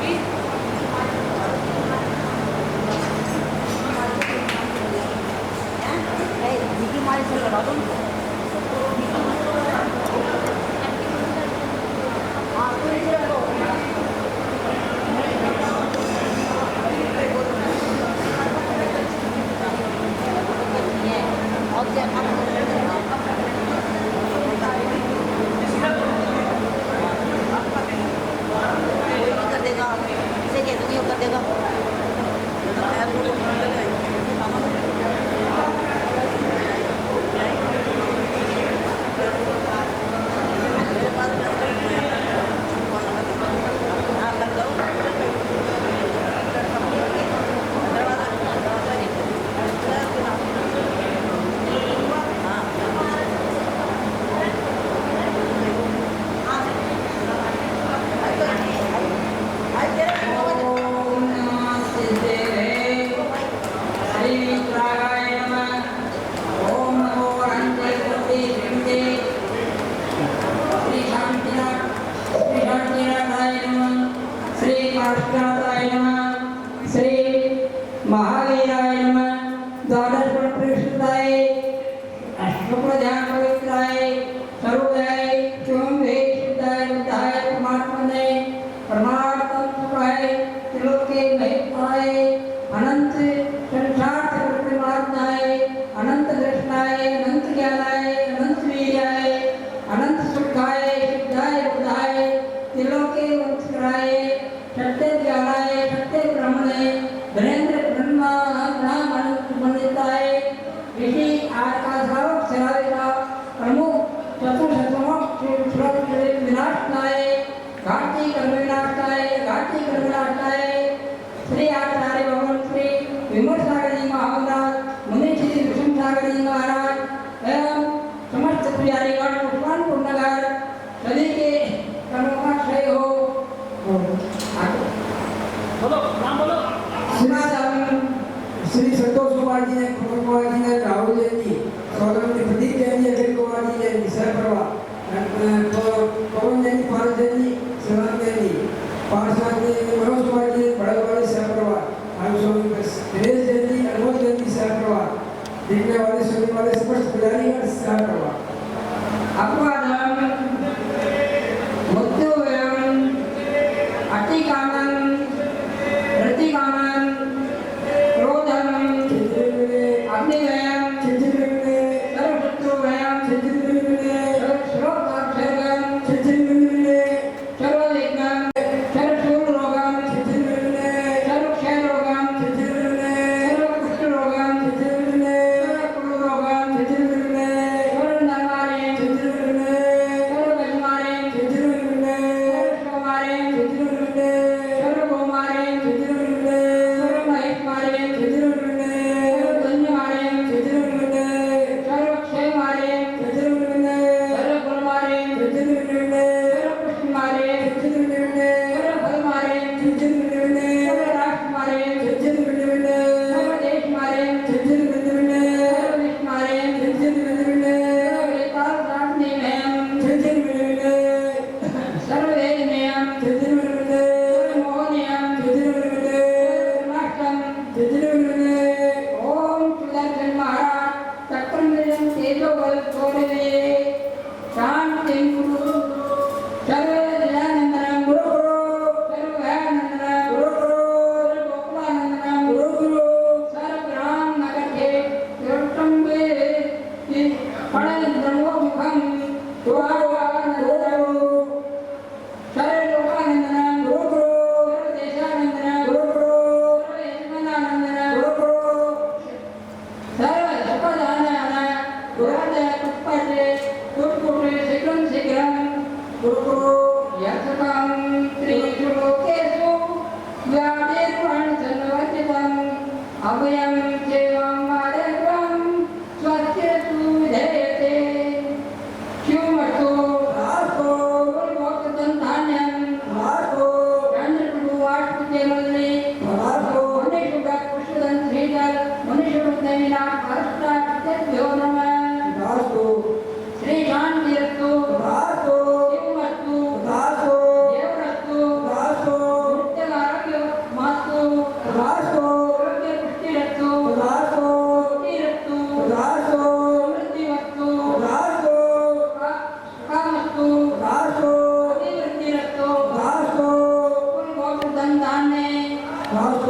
चलो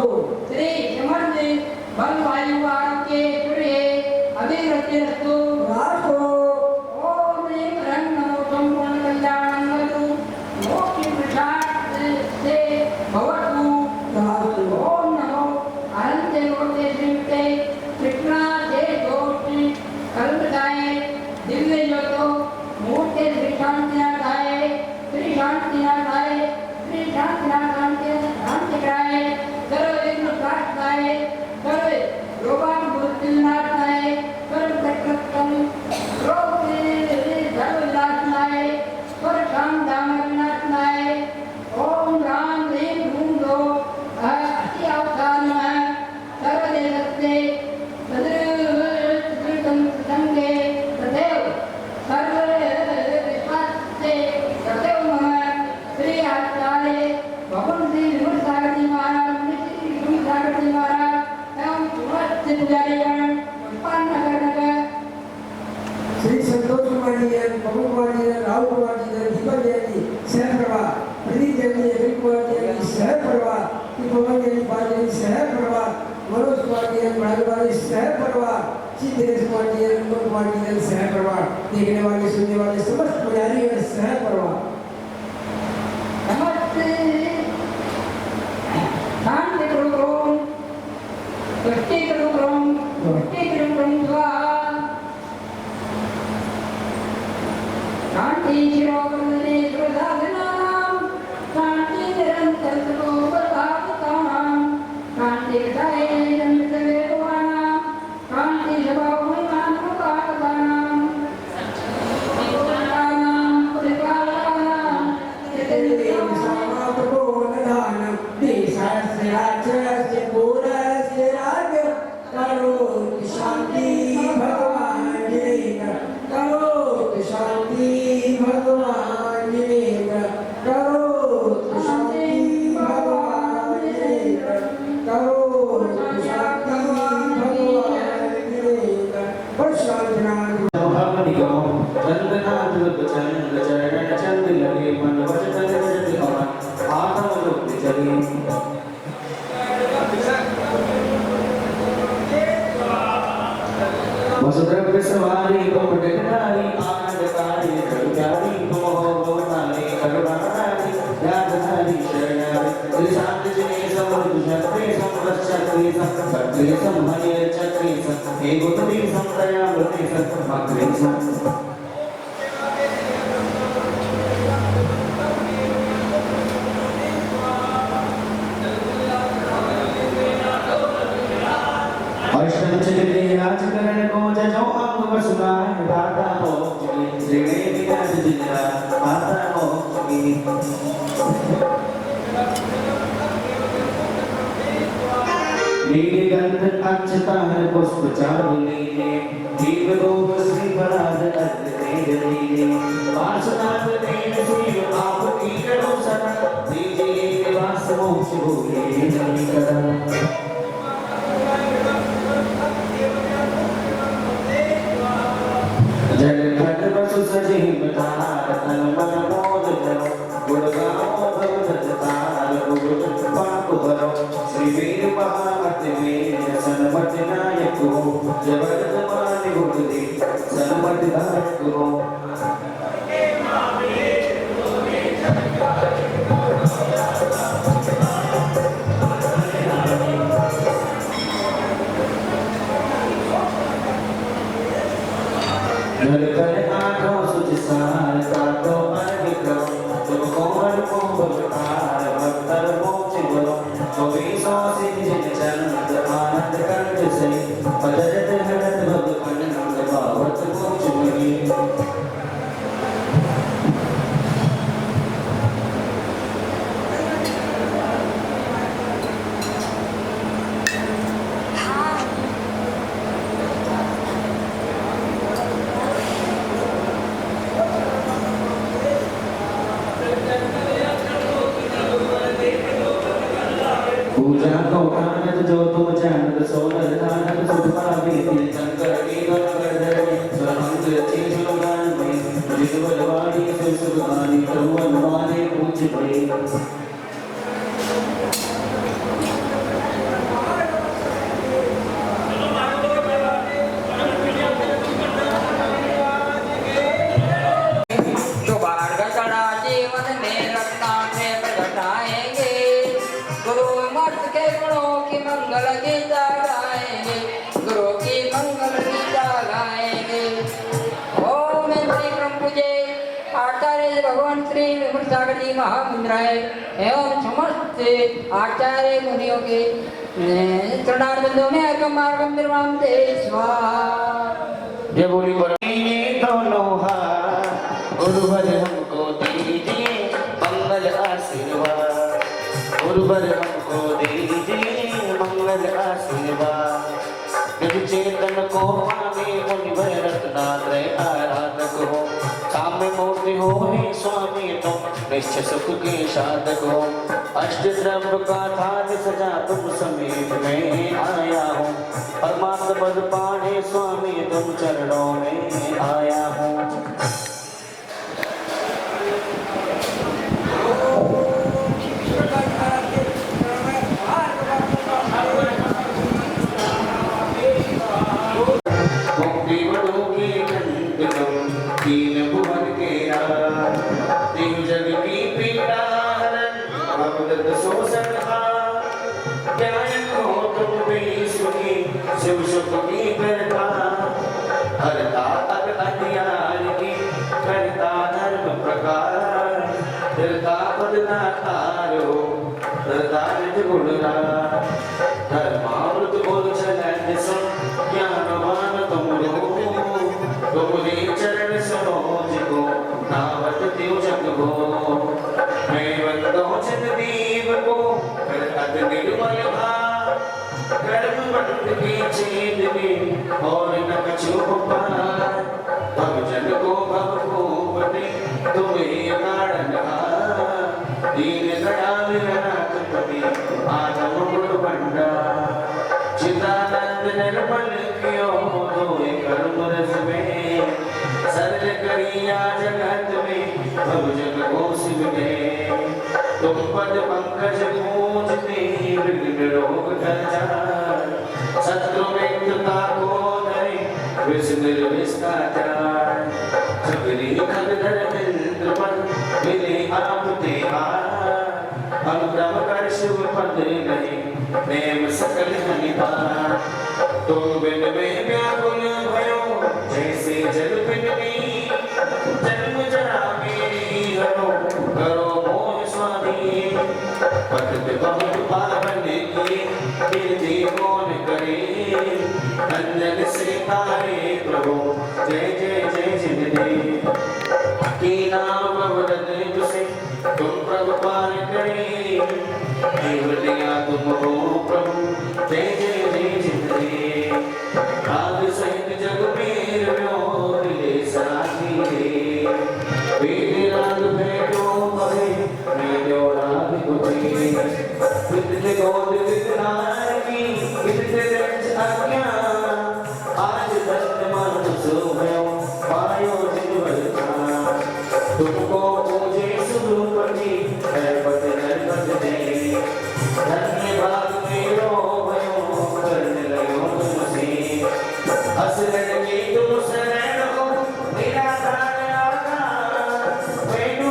श्री समर्थ बलवायुवार के प्रिय अभिरतिरस्तु ओम ह्रीं ह्रं नमो संपूर्ण कल्याणंगतु मोक्ष प्रसाद से भवतु ओम नमो अनंत लोके श्रीमते कृष्णा से दोषी कल्पदाय दिव्य ज्योतो मूर्ति श्री शांतिनाथाय श्री शांतिनाथाय श्री शांतिनाथाय शांतिकाय सर्व विघ्न प्रार्थनाय सर्व रोगान मूर्तिनाथाय सर्व प्रकृतम रोगे सर्वनाथाय सर्व शाम दामनाथाय ओम राम ह्रीं ह्रूं दो अति अवतार नमः सर्वदेवते सदृतम संगे तदेव सर्व विश्वासे तदेव नमः श्री आचार्य भगवान श्री विमुक्त सागर जी महाराज श्री विमुक्त सागर जी महाराज एवं समस्त पुजारीगण उत्पन्न नगर श्री संतोष कुमार जी पवन कुमार जी राहुल कुमार जी दीपक जी शहर प्रभा प्रदीप जी अनिल कुमार जी शहर प्रभा पवन जी पाल जी शहर प्रभा मनोज कुमार जी महाराज शहर प्रभा चित्रेश कुमार जी अनुपम कुमार जी शहर प्रभा देखने वाले सुनने वाले समस्त पुजारी शहर प्रभा नमस्ते शांति गुरुग्रम पुष्टि गुरुग्रम स्वाहा शांति शिरोमणि सुरसाधनानां शांति निरंतर सर्वोपभावितानां शांति विदाय जन्मवेदवानां शांति स्वभावमहिमानुपातकानां सवारी पटकनारी आनंदकारी करुणारी मोह भवनारी करुणारी यादधारी शरणारी त्रिशांत जने समृद्ध शक्ति संरक्षक्ति संकटि संहय चक्रि हे गुप्ति संदया मृति संकटि सं राजकरण को जजो अंग वसुनाय दाता मोक्ष श्री विराज जिला माता मोक्ष नीले गंध अक्षता है पुष्प चारुलीने दीप रूप श्री पराग अर्ध तेजलीने वासुनाथ तेज श्री आप कीटो सरण दीजिए वास मोक्ष भूले नहीं करा जल घट बसु सजीव तार तन मन मोद करो गुणगाओ भगवत तार गुरु पाप करो श्री वीर महामत वीर सनमत नायक हो जबरदमान गुण दे सनमत धारक हो नरकर आठों सुच सार काटो अर्घ करो तुम कोमल कोमल तार भक्तर मोक्ष करो चौबीसों सिद्ध जिन चंद आनंद कंठ से पदरत हरत भगवान नंद भावत मोक्ष मुनि पूजा को आनंद जो तुम जानत सोनल दानत सुख पावे शंकर की कर धरे सरहंस रचे सुगान में जिसवल वाणी सुसुगानी तरुवन वाले पूछ पड़े महामुद्राए एवं समस्त आचार्य मुनियों के चरणारविंदों में अर्घ्य मार्गम निर्वाण दे स्वाहा। जय बोली दोनों हाथ गुरुवर हमको दीजिए मंगल आशीर्वाद, गुरुवर हमको दीजिए मंगल आशीर्वाद। जब चेतन को माने मुनिवर रत्नात्रय आराधक हो, साम्य मूर्ति हो हे स्वामी तुम निश्चय सुख के साधक हो। अष्ट द्रव्य का थाल सजा तुम समीप में आया हूँ, परमात्म पद पाने स्वामी तुम चरणों में आया हूँ। तीन भुवन के राज, तीन जग की पीड़ा हरण, अवदत शोषण हार। ज्ञान हो तुम भी सुखी, शिव सुख की करता, हरता अग अन्याय की, करता धर्म प्रकार। धरता पद नातारो, धरता निज गुणराज। धर्मामृत बोल चलन सुन, ज्ञानवान तुम लो। तुमरे चरण सरोज को नावत त्यो जग हो। मैं बंदो जन देव को कर अत निर्मल भाव। कर्म बंद की चेत में और न कछु पार। भव जन को भव को बटे तुम्हें कारण हार। दीन दयाल नाथ पति आदम गुण भंडार। चिदानंद निर्मल कियो दोए कर्म रस में। सरल करिया जगत में भव जग को सिमटे। तुम पद पंकज पूजते विघ्न रोग टल जाए। शत्रु मित्रता को धरे विष निर्विष का जाए। सबरी खगधर इंद्र पद मिले आप ते हार। अनुग्रह कर शिव पद नहीं नेम सकल हनिहार। तुम बिन में व्याकुल भयो जैसे जल बिन में। जन्म जरा मेरी हरो करो मोह स्वामी। पतित बहुत पावन की कीर्ति कौन करे। अंजन से तारे प्रभु जय जय जय जिनदे। की नाम प्रवरद से तुम प्रभु पार करे। देवलिया तुम हो प्रभु जय जय जय जिनदे। राग सहित जग मेर मिले साथी रे। वेद राग भेटो भरे मैं जो राग गुजे। विद्य गोद विद्यानी विद्य रच अज्ञान। आज दत्त मन सुभयो पायो जिनवरता। तुमको पूजे सुरूपति है पद नरपत दे। धन्यवाद मेरो भयो करने लयो तुमसे। असरण के तुम शरण हो मेरा प्राण आधार। मैनू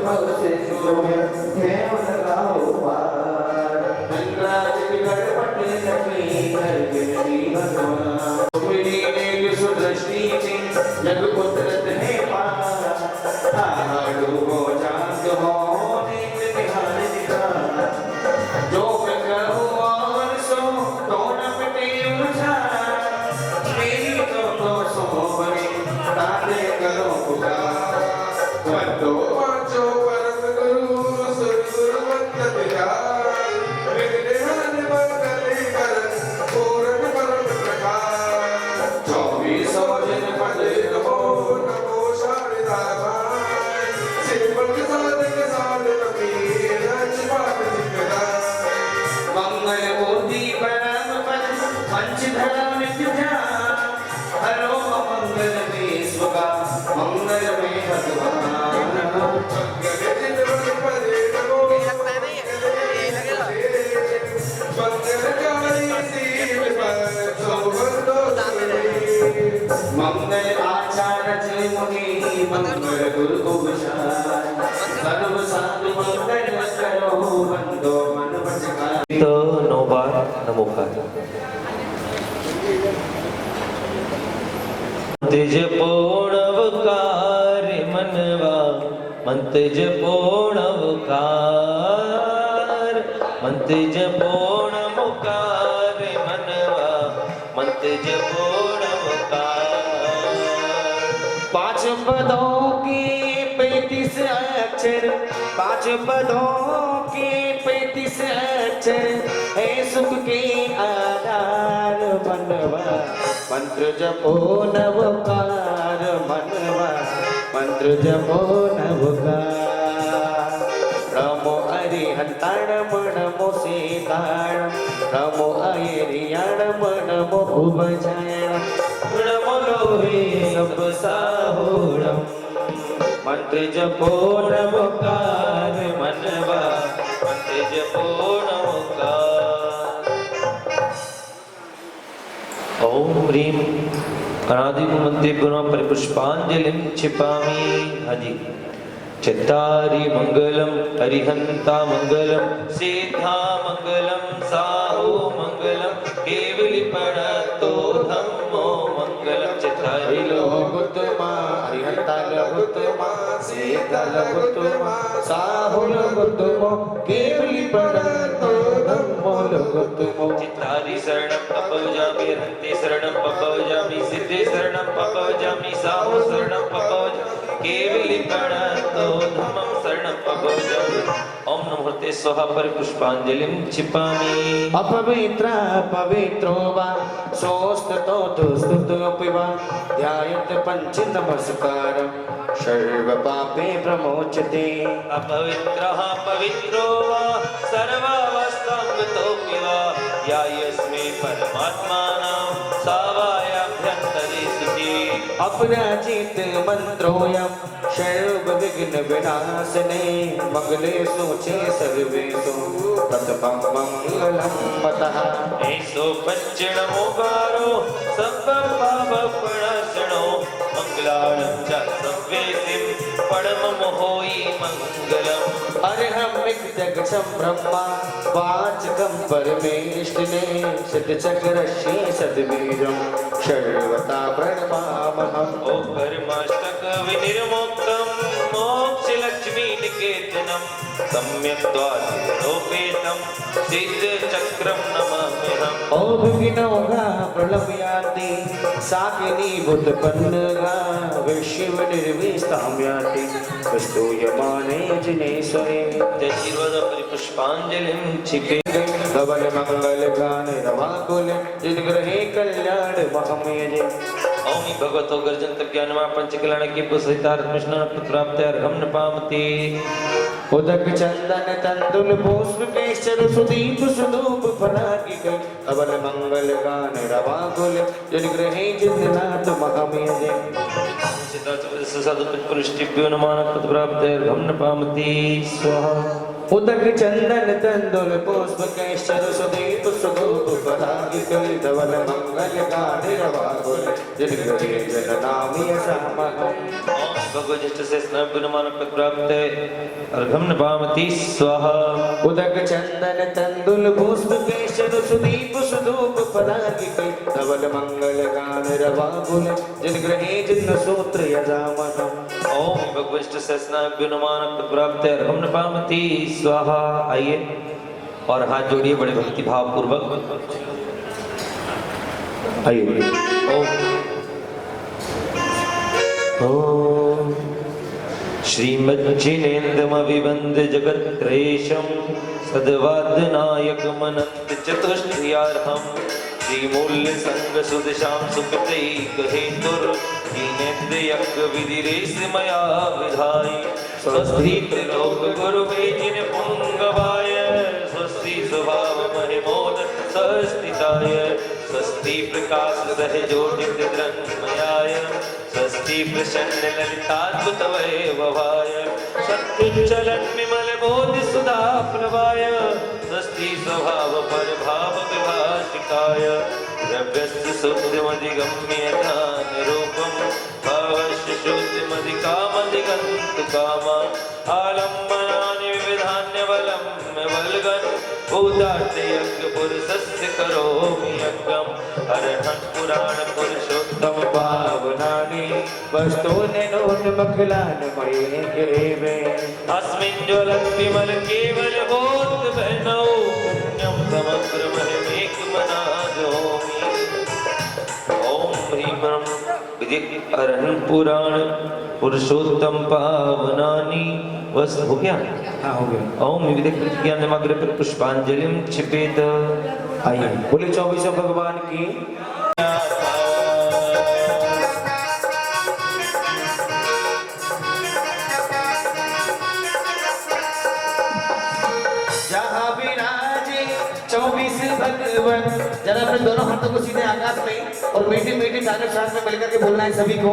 भव से छुड़ो मैं लगाओ पार। गंगाज गढ़पट सखी कर गिरती भगवान। तुम्हारी नेक सुदृष्टि से जग पुत्रत है पार। डूबो जात हो नीत निहार दिखा। जो मैं करूँ और सो तो न मिटे उलझा। मेरी तो सो बने ताते करो पुकार। वंदो वाचो परम गुरु सद्गुरु वंदत जाय। विघ्न मंगल करन पूर्ण परम प्रकाश। 24 जन पद नमो नमो शारदा। मंगल मूर्ति परम पद पंचधरा नित्य। हरो मंगल में स्वका मंगल में भगवान। मंगल आचार्य मुनि मंगल गुरु गोसाई। सर्व साधु मंगल करो बंदो मन वचकार। तो 9 बार नमोकार। तेज पूर्णवकार मनवा मंत ज पूर्णव मंत जपो नमोकार मनवा मंत जपो नमोकार। 5 पदों की 35 अक्षर, 5 पदों की 35 अक्षर है सुख के आधार मनवा मंत्र जपो नवकार मनवा मंत्र जपो नवकार। नमो अरिहंताणम नमो सीताणम नमो अयरियाणम नमो उभयजायणम नमो लोहे सब साहोणम मंत्र जपो नवकार मनवा मंत्र जपो नमोकार। ओम ह्रीम अनादि मंत्रे गुणा परिपुष्पांजलिं क्षिपामि। हाँ जी। चत्तारि मंगलम अरिहंता मंगलम सिद्धा मंगलम साहो मंगलम केवली पड़तो धम्मो मंगलम। चत्तारि लोगुत्तमा अरिहंता लोगुत्तमा सिद्धा लोगुत्तमा साहो लोगुत्तमो केवली पड़तो धम्मो लोगुत्तमो। चित्तारि शरणं पपौजामि अरिहन्ते शरणं पपौजामि सिद्धे शरणं पपौजामि साहो शरणं पपौजामि केवली पड़तो धम्मं शरणं पपौजामि। ओम नमो हृते स्वाहा परिपुष्पांजलिं क्षिपामि। अपवित्र पवित्रो वा सोस्ततो स्तुतोऽपि वा ध्यायत पंच नमस्कारं सर्व पापे प्रमोचते। अपवित्रः पवित्रो वा सर्वावस्थां गतोऽपि वा ध्यायस्मै परमात्मानं सावायाभ्यन्तरे सुखी। अपराजित मंत्रोऽयं सर्व विघ्न विनाशने मंगले सोचे सर्वेषु प्रथमं मंगलं मतः। ऐसो पंचनमोकारो सर्वपापप्रणाशनो मंगलानं च सर्वेसिं परमं होई मंगलम्। अर्हमिकजगतं ब्रह्मा वाचकं परमेष्टिने सिद्धचक्रस्य सद्वीरं सर्वथा प्रणमामहम्। ओ कर्माष्टक विनिर्मुक्तं मोक्षलक्ष्मी निकेतनं सम्यक् द्वादशोपेतं सिद्धचक्रं नमाम्यहम्। ओ विघ्नौघा प्रलम्यान्ति साकिनी भूतपन्नगा विशिव निर्विस्तां याति स्तूयमाने जिनेश्वरे। जयशीर्वद परिपुष्पांजलिं क्षिपे। धवल मंगल गान रवाकुल जिनग्रहे कल्याण महमेजे। ओम भगवतो गर्जन्त ज्ञानमा पंचकल्याण की पुष्पितार्थ मिश्रण प्राप्त अर्घम न पामते। उदक चंदन तंदुल पुष्प केशर सुदीप सुधूप फलाकी कल धवल मंगल गान रवाकुल जिनग्रहे जिननाथ महमेजे। साधु पुष्टिभ्यो नमः प्राप्त अर्घम न पामते। स्वाहा। उदक चंदन तंदुल पुष्प केशर सुदीप सुधूप फलाकी कल धवल मंगल गान रवाकुल जिनग्रहे जिननाथ महमेजे। भगवत ज्येष्ठ से स्नान नमः प्राप्त अर्घम न पामते। स्वाहा। उदक चंदन तंदुल पुष्प केशर सुदीप सुधूप फलाकी कल धवल मंगल गान रवाकुल जिनग्रहे जिन सूत्र यजामहम्। ओम भगवत से स्नान नमः प्राप्त अर्घम न पामते। स्वाहा। आइए और हाथ जोड़िए बड़े भक्ति भाव पूर्वक। आइए। ओम श्रीमज्जिनेन्द्रमविवन्द जगत्त्रयेशं सद्वादनायकमनन्त चतुष्टयार्हं श्रीमूल्य संगसुदशां सुकृतैकहेतुर् दीनेन्द्रियज्ञविधिरेष मया विधाय स्वस्ति त्रिलोकगुरुवे जिनपुङ्गवाय स्वस्ति स्वभावमहिमोद संस्थिताय स्वस्ति प्रकाश सहजोदितद्रन्मयाय स्वस्ति प्रसन्न ललिताद्भुतवैभवाय सत्युच्चलन विमल बोधि सुधा प्रभाय स्वस्ति स्वभाव परभाव विभाषिकाय द्रव्यस्य शुद्धिमधिगम्य ध्यान रूपं भावस्य शुद्धिमधिकामधिगन्तकामा आलम्बनानि विविधान्य बलं बलगन् भूतार्थयज्ञ पुरुषस्य करोमि यज्ञम् अरहन् पुराण पुरुषोत्तम पावनानि वस्तूनि नोन्मखलानि मयि अस्मिन् ज्वलन् विमल केवल बोध बहनौ समग्र महिमेक मना जोमी। ओम ह्रीं ब्रह्म विदित अरहं पुराण पुरुषोत्तम पावनानि वस हो गया। हाँ हो गया। ओम विदित ज्ञानमग्र पुष्पांजलिं क्षिपेत। आइए बोले 24 भगवान की। जहाँ विराजे 24 भगवान। जरा अपने दोनों हाथों को सीधे आकाश में और मीठी मीठी तारीफ साथ में मिलकर के बोलना है सभी को।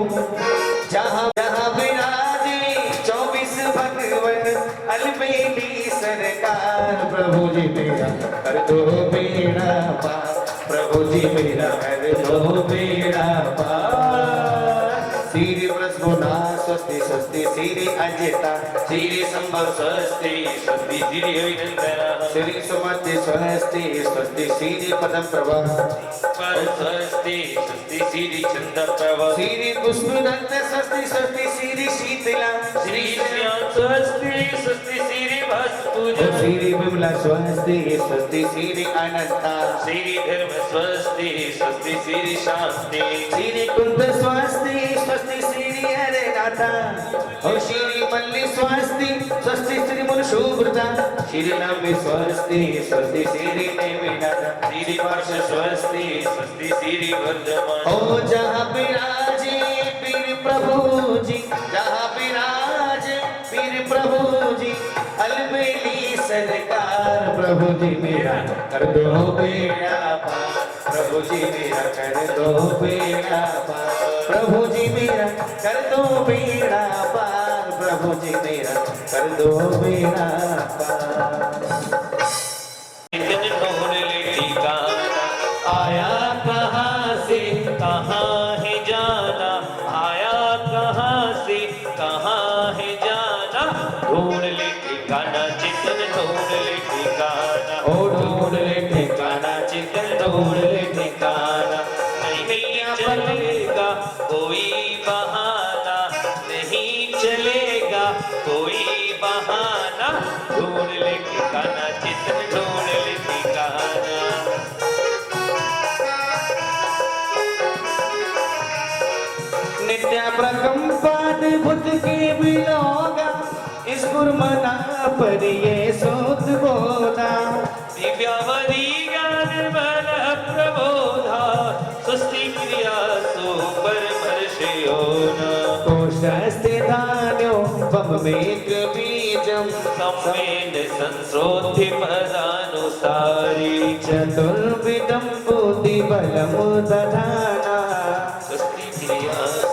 जहाँ जहाँ विराजे 24 भगवान अलबेली सरकार। प्रभु जी मेरा कर दो बेड़ा पार। प्रभु जी मेरा कर दो बेड़ा पार। श्री प्रसन्ना स्वस्ति स्वस्ति श्री अजिता श्री संभव स्वस्ति स्वस्ति श्री अभिनंदना श्री सुमति स्वस्ति स्वस्ति श्री पदम प्रभा पर स्वस्ति स्वस्ति श्री चंद प्रभा श्री पुष्पदत्त स्वस्ति स्वस्ति श्री शीतला श्री श्याम स्वस्ति स्वस्ति श्री भस्पूजा श्री विमला स्वस्ति स्वस्ति श्री अनंता श्री धर्म स्वस्ति स्वस्ति श्री शांति श्री कुंद स्वस्ति स्वस्ति श्री हरे नाथा और श्री मल्ली स्वस्ति स्वस्ति श्री मुनुशुभ्रता श्री नम्य स्वस्ति स्वस्ति श्री देवीनाथा श्री पार्श स्वस्ति स्वस्ति श्री वर्धमान। ओ जहाँ विराजे पीर प्रभु जी जहाँ विराजे पीर प्रभु जी अलबेली सरकार। प्रभु जी मेरा कर दो बेड़ा पार। प्रभु जी मेरा कर दो बेड़ा पार। प्रभु जी मेरा कर दो बेड़ा पार। प्रभु जी मेरा कर दो बेड़ा पार। आया कहाँ से कहाँ है जाना। आया कहाँ से कहाँ है जाना। ढूंढ ले ठिकाना चितन ढूंढ ले ठिकाना। ओ ढूंढ ले ठिकाना चितन ढूंढ ले ठिकाना। नहीं चलेगा कोई बहाना नहीं चलेगा कोई बहाना। ढूंढ ले ठिकाना चितन ढूंढ ले ठिकाना। नित्य प्रकंपाद बुद्ध के बिलोगा इस गुरमना पर ये सोत बोधा। दिव्यावधि ज्ञान बल प्रबोधा स्वस्ति क्रिया सो परमर्षयोना। कोशस्ते धान्यो पमेक बीजम सम्मेन संस्रोति पदानुसारी। चतुर्विधम बुद्धि बलम दधाना स्वस्ति क्रिया सो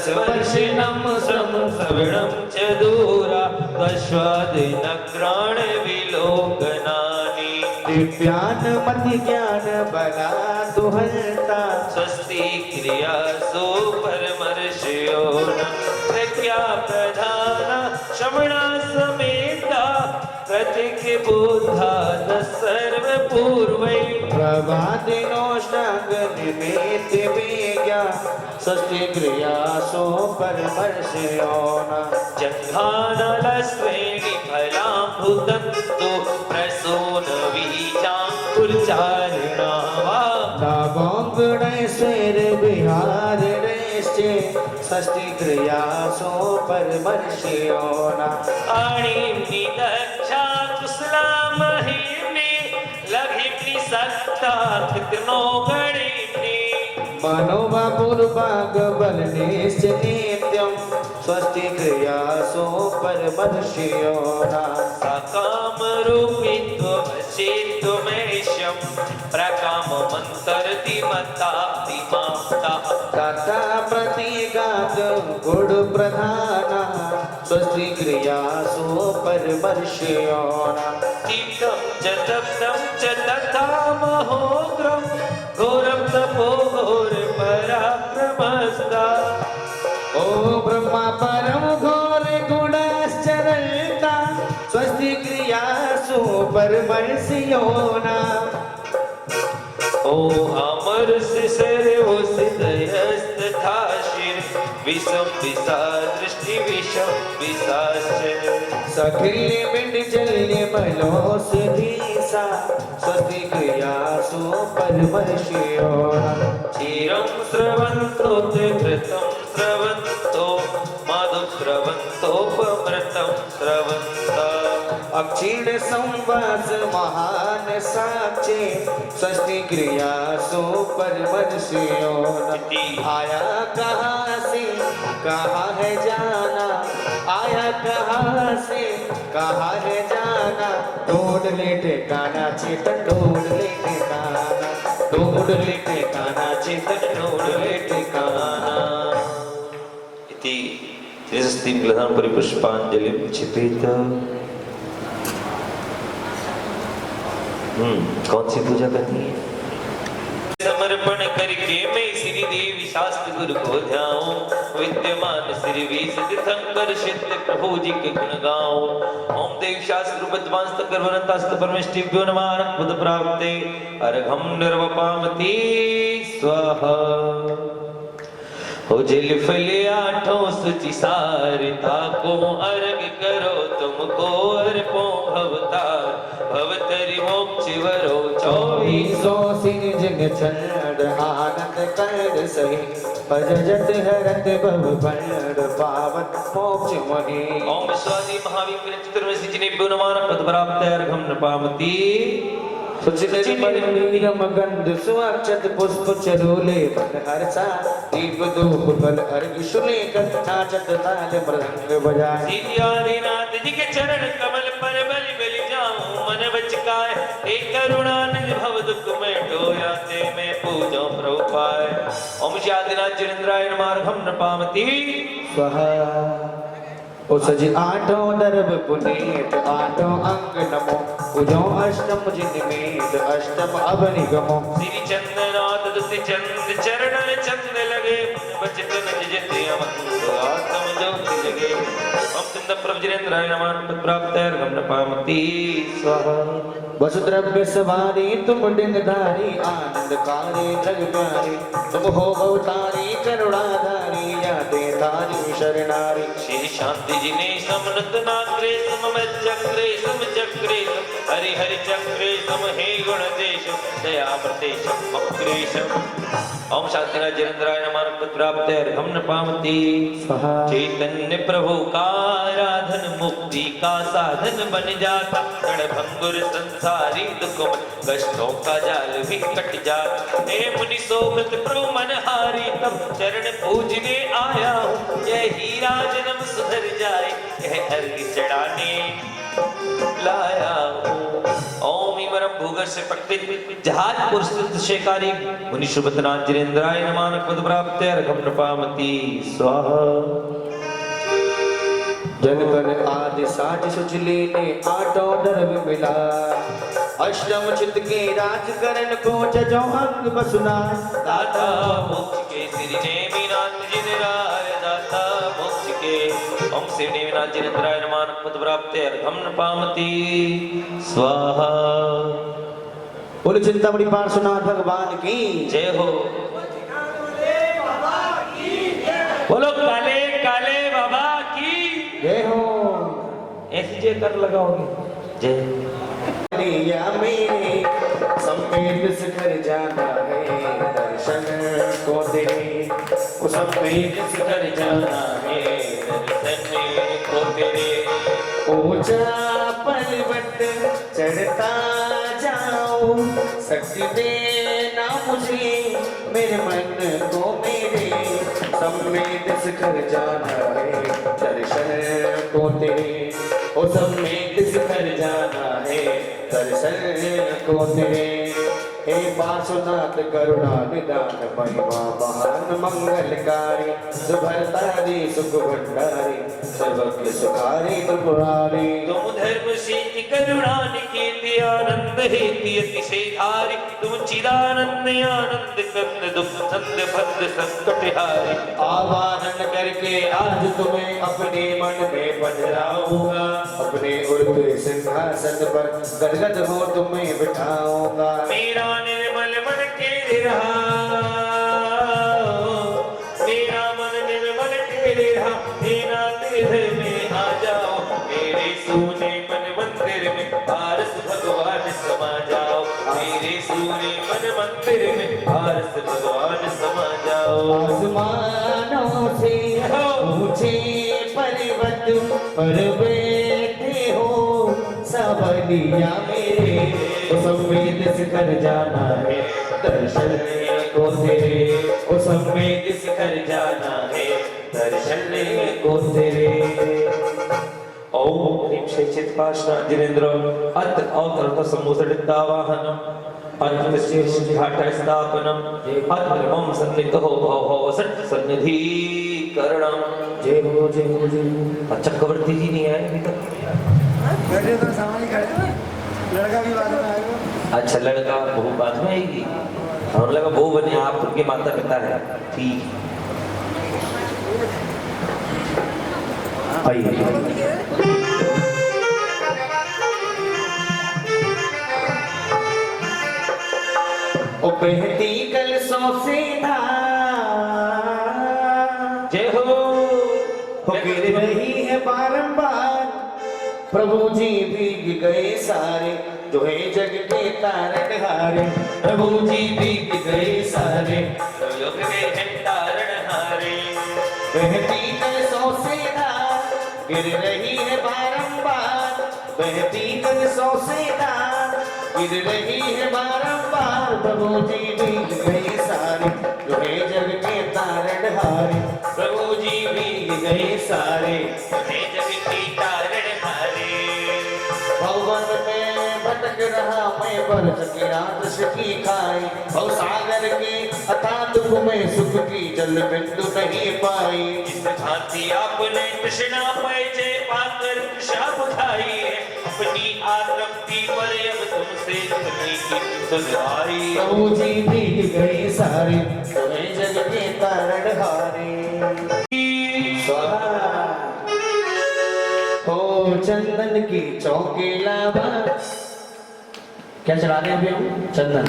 वर्षिणं श्रम श्रवणं च दूरा दश्वादिनग्राण विलोकनानि। दिव्यान मति ज्ञान बला दुहलता स्वस्ति क्रिया सो परमर्षयोना। प्रज्ञा प्रधाना श्रवणा समेता प्रत्यक्ष बुद्धा सर्व पूर्वै। प्रभादिनोष्णागनिमेत वेज्ञा स्वस्ति क्रिया सो परमर्षयोना। जघानलस्वेणि फलाम्भुतत्तो प्रसून बीजाङ्कुरचारिणा वा। नागोङ्गणैश्वर विहार रेश्चे स्वस्ति क्रिया सो परमर्षयोना। अणिम्नि दक्षा कुशला महिम्नि लघिम्नि सक्ता कृत्नो गणिम्नि। मनोवा पूर्वाग बलनेश्च नित्यं स्वस्ति क्रिया सो परमर्षयोना। सकाम रूपित्वमसित्वमेष्यं प्रकाम मंतरति मता विमाता। तथा प्रतिगात गुण प्रधाना स्वस्ति क्रिया सो परमर्षयोना। तीर्थं च तप्तं च तथा महोग्रं घोरं तपो घोर पराक्रमस्ता। ओ ब्रह्मा परम घोर गुणश्चरता स्वस्ति क्रिया सो परमर्षयोना। ओ अमर शिशिर ओ सिद्धयस्तथा शिर विषम विषा दृष्टि विषम विषाश्च। सखिल्य बिंड जल्य मलोस धीसा स्वस्ति क्रियासु परमर्षियो क्षीरं स्रवन्तो ते घृतं स्रवन्तो मधु स्रवन्तोपमृतं स्रवन्ता अक्षीण संवास महान साक्षी स्वस्ति क्रियासु परमर्षियो आया कहाँ से कहाँ है जाना आया कहाँ से कहाँ है जाना ढूंढ ले ठिकाना चेतन ढूंढ ले ठिकाना ढूंढ ले ठिकाना चेतन ढूंढ ले ठिकाना इति त्रिशस्तीं ग्लधां परिपुष्पाञ्जलिं क्षिपेत। कौन सी पूजा करनी है? समर्पण करके मैं श्री देवी शास्त्र गुरु को ध्याऊं विद्यमान श्री विशंकर सिद्ध प्रभु जी के गुण गाऊं ओम देव शास्त्र बद्वांस्त गर्भनतास्त परमेष्टिभ्यो नमः बुद्ध प्राप्ते अर्घम निर्वपामति स्वाहा हो जल फल आठों सुचि सारता को अर्घ करो तुमको अर्पो भवतार भवतरि मोक्ष वरो 2400 सिंह जग चंद आनंद कर सही भजत हरत भव भंड पावन मोक्ष मही ओम स्वादी महावीर चतुर्वशी जिनेभ्यो नमः पद प्राप्त अर्घम नपामति सुचिरम गंध सुअक्षत पुष्प चरोले बन हर्षा दीप धूप फल अर्घ शुले नाचत ताल मृदंग बजाए सीतानाथ जी के चरण कमल पर बलि बलि जाऊं मन बचकाए एक करुणानिधि भव दुख में ढोया ते मैं पूजो प्रभु पाए ओम शादिनाथ जिनेन्द्राय नमः अर्घम नपामति स्वाहा ओ सजी आठों दर्भ पुनीत आठों अंग नमो पूजो अष्टम जिनमेद अष्टम अवनिगमो श्री चंद्रनाथ दुति चंद चरण चंद लगे बचतन जजते अमंत आत्म ज्योति जगे ओम चंद प्रभु जिनेन्द्राय नमः पद प्राप्त अर्घम नपामति स्वाहा वसुद्रव्य सवारी तुम डिंगधारी आनंदकारी जग प्यारी तुम हो भवतारी करुणाधारी या देतारी शरणारी श्री शांति जिने समनत नाग्रे सम चक्रे सम चक्रे हरि हरि चक्रे सम हे गुण देश दया प्रदेश वक्रेशम ओम शांतिनाथ जिनेन्द्राय नमः पद प्राप्त अर्घम नपामति स्वाहा चैतन्य प्रभु का आराधन मुक्ति का साधन बन जाता गण भंगुर संसारी दुख कष्टों का जाल भी कट जाता हे मुनि सोगत प्रभु मन हारी तब चरण पूजने आया हूँ यह हीरा जन्म सुधर जाए यह अर्घ चढ़ाने लाया हूँ ओम इमरम भूगर से पकड़ित जहाज पुरस्कृत शेकारी मुनि शुभतनाथ जिनेन्द्राय नमः पद प्राप्त अर्घम नपामति स्वाहा जन कर आदि साच सुचली ने आठों दर्भ मिला अष्टम चित के राज करण को जजो अंग बसुना दाता मोक्ष के श्री नेमिनाथ जिनेन्द्राय दाता मोक्ष के ओम श्री नेमिनाथ जिनेन्द्राय नमः पद प्राप्त अर्घम नपामति स्वाहा बोले चिंतामणि पार्श्वनाथ भगवान की जय हो बोलो काले काले बाबा की जय हो ऐसी जय कर लगाओगे जय या मेरे समेत शिखर जाना है दर्शन को तेरे समेत शिखर जाना है दर्शन को तेरे ऊंचा पर्वत चढ़ता जाओ शक्ति देना मुझे मेरे मन को मेरे समेत शिखर जाना है दर्शन को तेरे ओ समेत शिखर जाना है दर्शन को तेरे हे पार्श्वनाथ करुणा निदान महिमा महान मंगलकारी सुभरतारी सुख भंडारी सर्वज्ञ सुखारी त्रिपुरारी तुम धर्म शीति करुणा निकेत आनंद हेति अतिशय धारी तुम चिदानंद आनंद कंद दुख नंद भद्र संकट हारी आवाहन करके आज तुम्हें अपने मन में पधराऊंगा अपने उर्द सिंहासन पर गदगद हो तुम्हें बिठाऊंगा मेरा निर्मल मन तेरे रहा मेरा मन निर्मल तेरे रहा मेरा तेरे में आ जाओ मेरे पर बैठे हो सावलिया मेरे, ओ संवेद सिखर जाना है दर्शन को तेरे, ओ संवेद सिखर जाना है दर्शन को तेरे। ओम ह्रीं श्री चित्पाशना जिनेन्द्र अत्र अवतरत सम्मोसडितावाहनम् अत्र घाट स्थापनम् अत्र मम सन्निधौ भव सट सन्निधिकरणम्। जय हो जय हो जय हो। चक्रवर्ती जी नहीं आए अभी तक? बैठे तो सामान ही खड़े थे, लड़का भी बाद में आएगा। अच्छा लड़का बहू बाद में आएगी, और लगा बहू बने आप उनके माता पिता है, ठीक आइए। ओ बहती कल से जय हो। गिर रही है बारंबार, प्रभु जी भीग गए सारे, जो है जग के तारणहारे, प्रभु जी भीग गए सारे, जो गए हैं तारणहारे। बहती कलशों से धार, गिर रही है बारंबार, बहती कलशों से धार, गिर रही है बारंबार, प्रभु जी भीग गए सारे, जो है जग के तारणहारे, प्रभु जी भीग गए सारे, जो है जग के तारणहारे। भवन में भटक रहा मैं, बरस की रात की खाई, भव सागर के अथाह दुख में सुख की जल बिंदु नहीं पाई। इस भांति आपने तृष्णा पैजे पाकर तृषा बुझाई है, अपनी आतृप्ति पर अब तुमसे करने की सुध आई। प्रभु जी भीग गए सारे, तुम्हें जग के तारणहारे। स्वाहा हो चंदन की चौके लावा, क्या चढ़ा रहे हैं अभी हम? चंदन।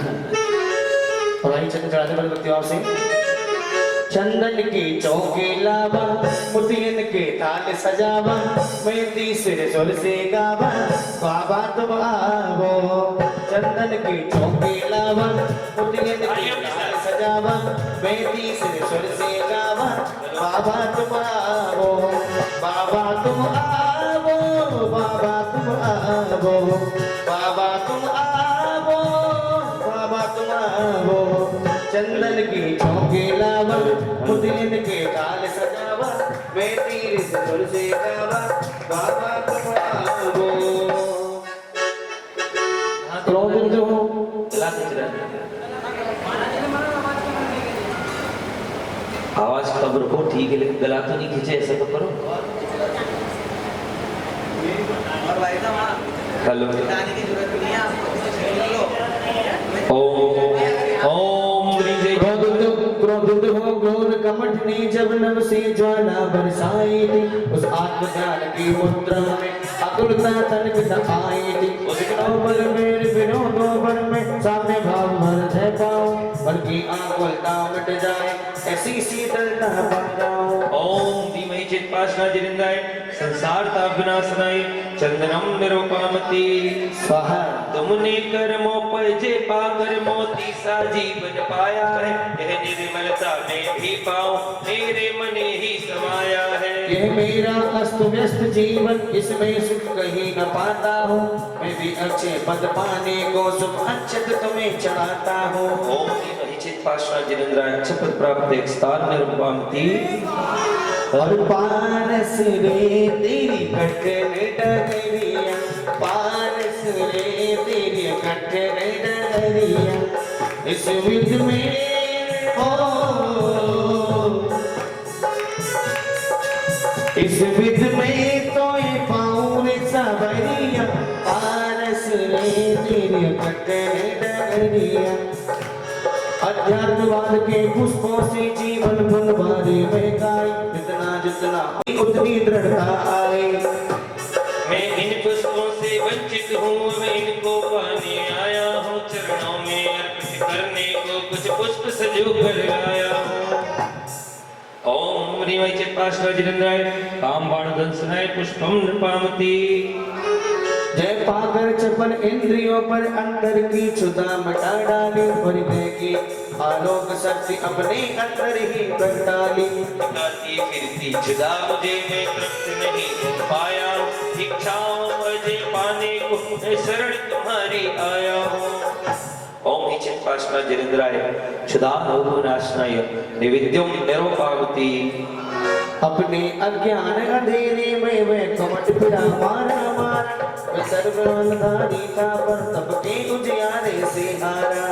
और वही चंदन चढ़ाते बड़े भक्ति भाव से। चंदन की चौके लावा, मोतियन के थाल सजावा, मेहंदी सिर सुर से गावा, बाबा तुम आवो। चंदन की चौके लावा, मोतियन के थाल सजावा, मेहंदी सिर सुर से गावा, बाबा तुम आवो, बाबा तुम आवो, बाबा तुम आवो, बाबा तुम आवो, बाबा तुम आवो। चंदन की चौके लावा, मुदिन के ताल सजावा, मैं तीर से सुर से गावा, बाबा तुम आवो। क्रोध जो आवाज कब रखो ठीक है, लेकिन गला तो नहीं खींचे, ऐसा तो करो। हेलो ओम क्रोधित हो घोर कमठ ने जब नभ से ज्वाला बरसाई थी, उस आत्मज्ञान की मुद्रा में अकुलता तनिक न आई थी। उस नौबल मेरे विनोदों पर में सामने भाव भर है पाऊं, बल्कि आकुलता मिट जाए ऐसी शीतलता पा जाऊं। ओम धीमहि चित्पाशना जिनेन्द्राय संसार ताप विनाशनाय चंदनम निरूपमति स्वाहा। तुमने कर्मों पर जे पाकर मोती सा जीवन पाया है, यह निर्मलता में भी पाऊं मेरे मने ही समाया है। यह मेरा अस्त व्यस्त जीवन, इसमें सुख कहीं न पाता हूँ, मैं भी अच्छे पद पाने को सुख अच्छत तुम्हें चढ़ाता हूँ। ओम धीमहि चित्पाशना जिनेन्द्राय अच्छे पद प्राप्त एक स्थान निरूपमति। और पारस रे तेरी कठिन डगरिया, पारस रे तेरी कठिन डगरिया, इस विध में हो, इस विध में तो ये पाऊं रे सबरिया, पारस रे तेरी कठिन डगरिया। अध्यात्मवाद के पुष्पों से जीवन फुलवारी महकाई, जितना जितना उतनी दृढ़ता आए। मैं इन पुष्पों से वंचित हूँ, मैं इनको पाने आया हूँ, चरणों में अर्पित करने को कुछ पुष्प सजो कर लाया हूँ। ओम ह्रीं चित्पाशना जिनेन्द्राय काम बाण दंसनाय पुष्पम नृपामति। जय पाकर चपल इंद्रियों पर अंदर की क्षुधा मिटा डाली, हृदय की आलोक शक्ति अपने अंदर ही प्रगटा ली। फिरती क्षुधा मुझे मैं तृप्त नहीं हो पाया से पाने को मैं शरण तुम्हारी आया हूँ। ओम ही चित्पाशना जिनेन्द्राय क्षुधारोगनाशनाय निवेद्यम निरोपावती। अपने अज्ञान अंधेरे में मैं कमट फिरा मारा मैं सर्वधारी था पर तब के उजियारे से हारा।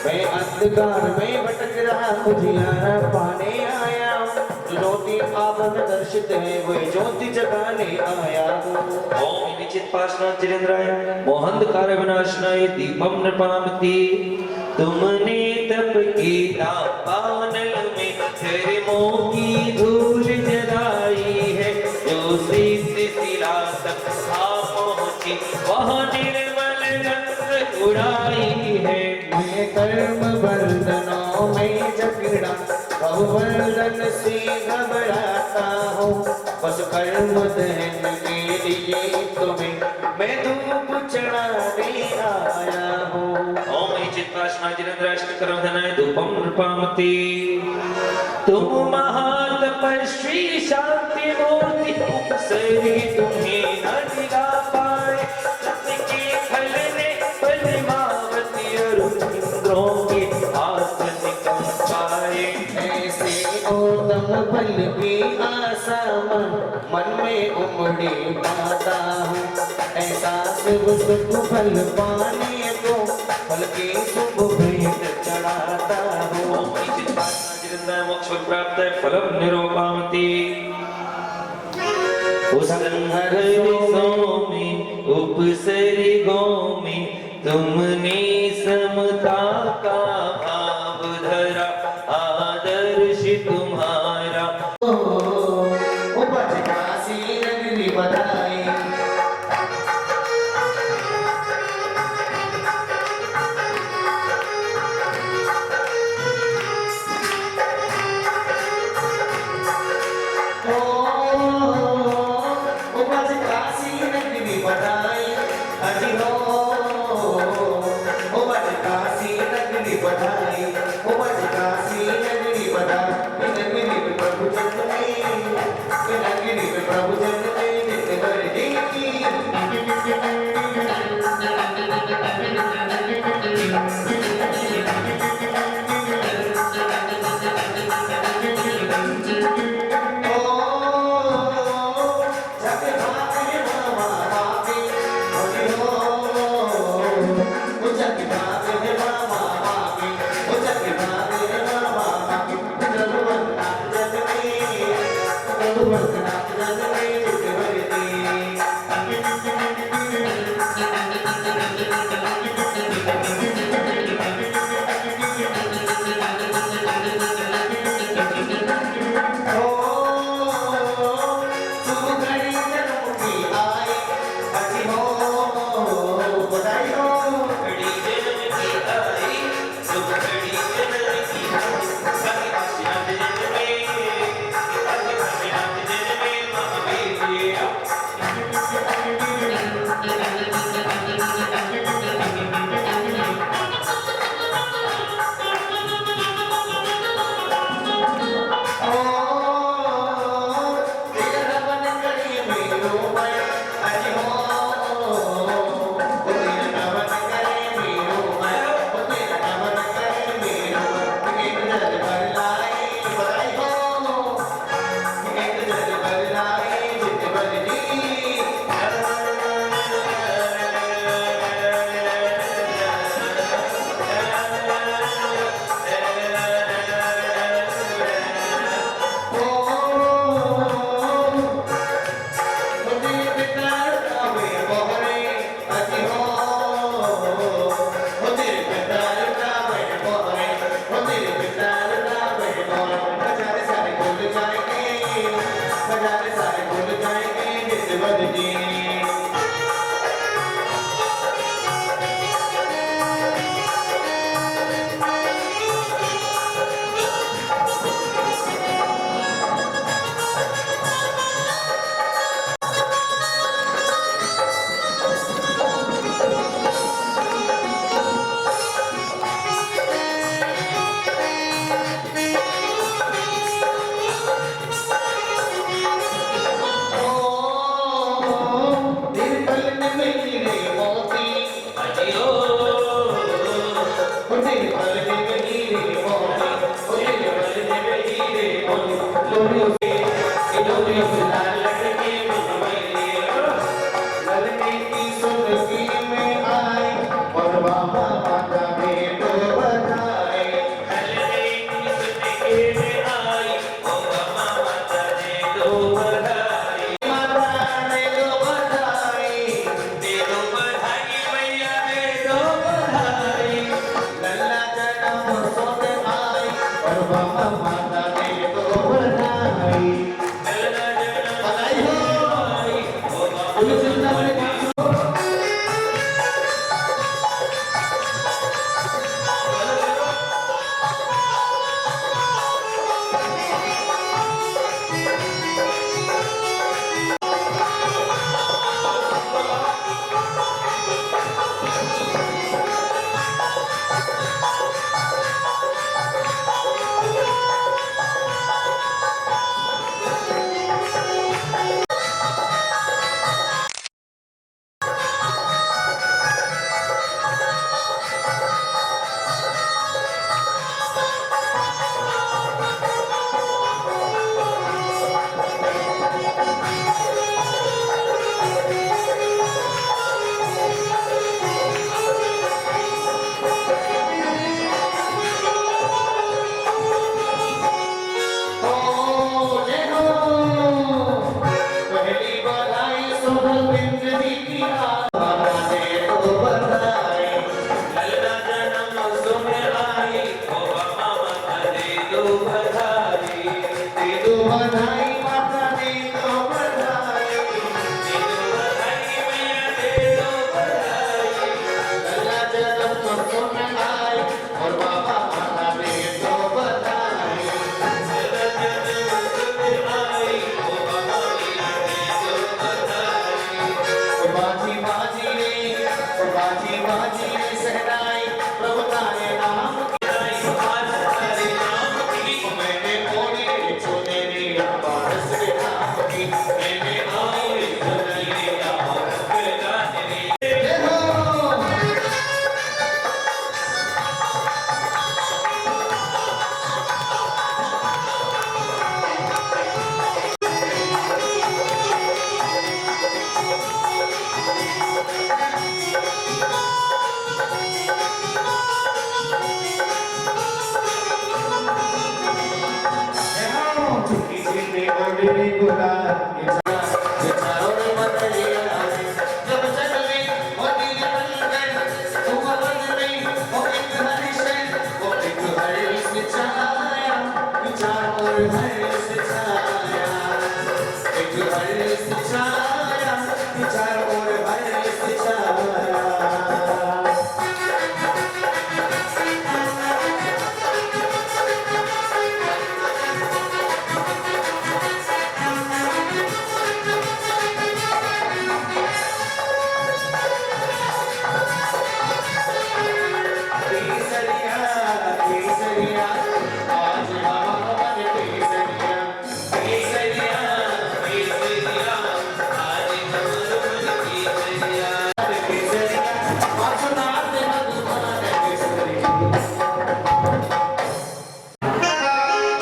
मैं अंधकार में भटक रहा उजियारा पाने आया। ज्योति आप में दर्शित है वही ज्योति जगाने आया हूँ। ओम विचित्पाशना जिनेन्द्राय मोहंधकार विनाशनाय दीपम नृपामती। तुमने तप किया पानल में चरमों की धूल जलाई है। जो सिद्ध शिला तक आ पहुंची वह निर्मल रंग उड़ाई है। मैं कर्म बंधनों में जकड़ा बहुवर्धन से घबराता हूँ। बस कर्म दहन के लिए तुम्हें मैं धूप चढ़ाने आया हूँ। ओम चित्पाशना जिनेन्द्राष्टकरधनाय धूपम नृपामती। तुम महातपस्वी शांति मूर्ति उपसर्गी तुम्हें न दिला पाए। सबके फल ने पद्मावती और इंद्रों के आसन कम पाए। ऐसे ओदम फल की आशा मन में उमड़ी पाता हूँ। ऐसा शुभ सुख फल पाने को फल की शुभ भेंट चढ़ाता हूँ। ओम चित्पाशना जिनेन्द्राय मोक्ष प्राप्त फलम निरोपामती। उपसर्गों में उपसर्गों में तुमने समता का भाव धरा। आदर्श तुम्हारा उपज काशी नगरी बधाई।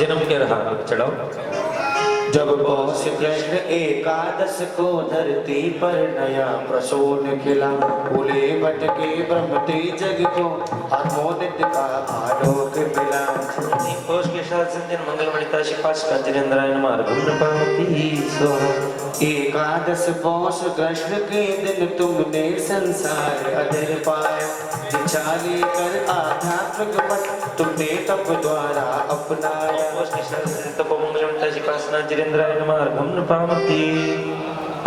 जन्म के रहा चढ़ाओ। जब पहुँच कृष्ण एकादश को धरती पर नया प्रसून खिला, भूले भटके ब्रह्म तेज जग को आत्मोदित का आलोक मिला। पौष के साथ संजन मंगलमणिता शिपाश कांचनेन्द्राय नमः अर्घ्य पावती स्वाहा। एकादश पौष कृष्ण के दिन तुमने संसार अधर पाया, दीक्षा लेकर आध्यात्मिक पथ तुमने तप द्वारा अपनाया। पौष के साथ संजन तपो मंगलमणिता शिपाश कांचनेन्द्राय नमः अर्घ्य पावती।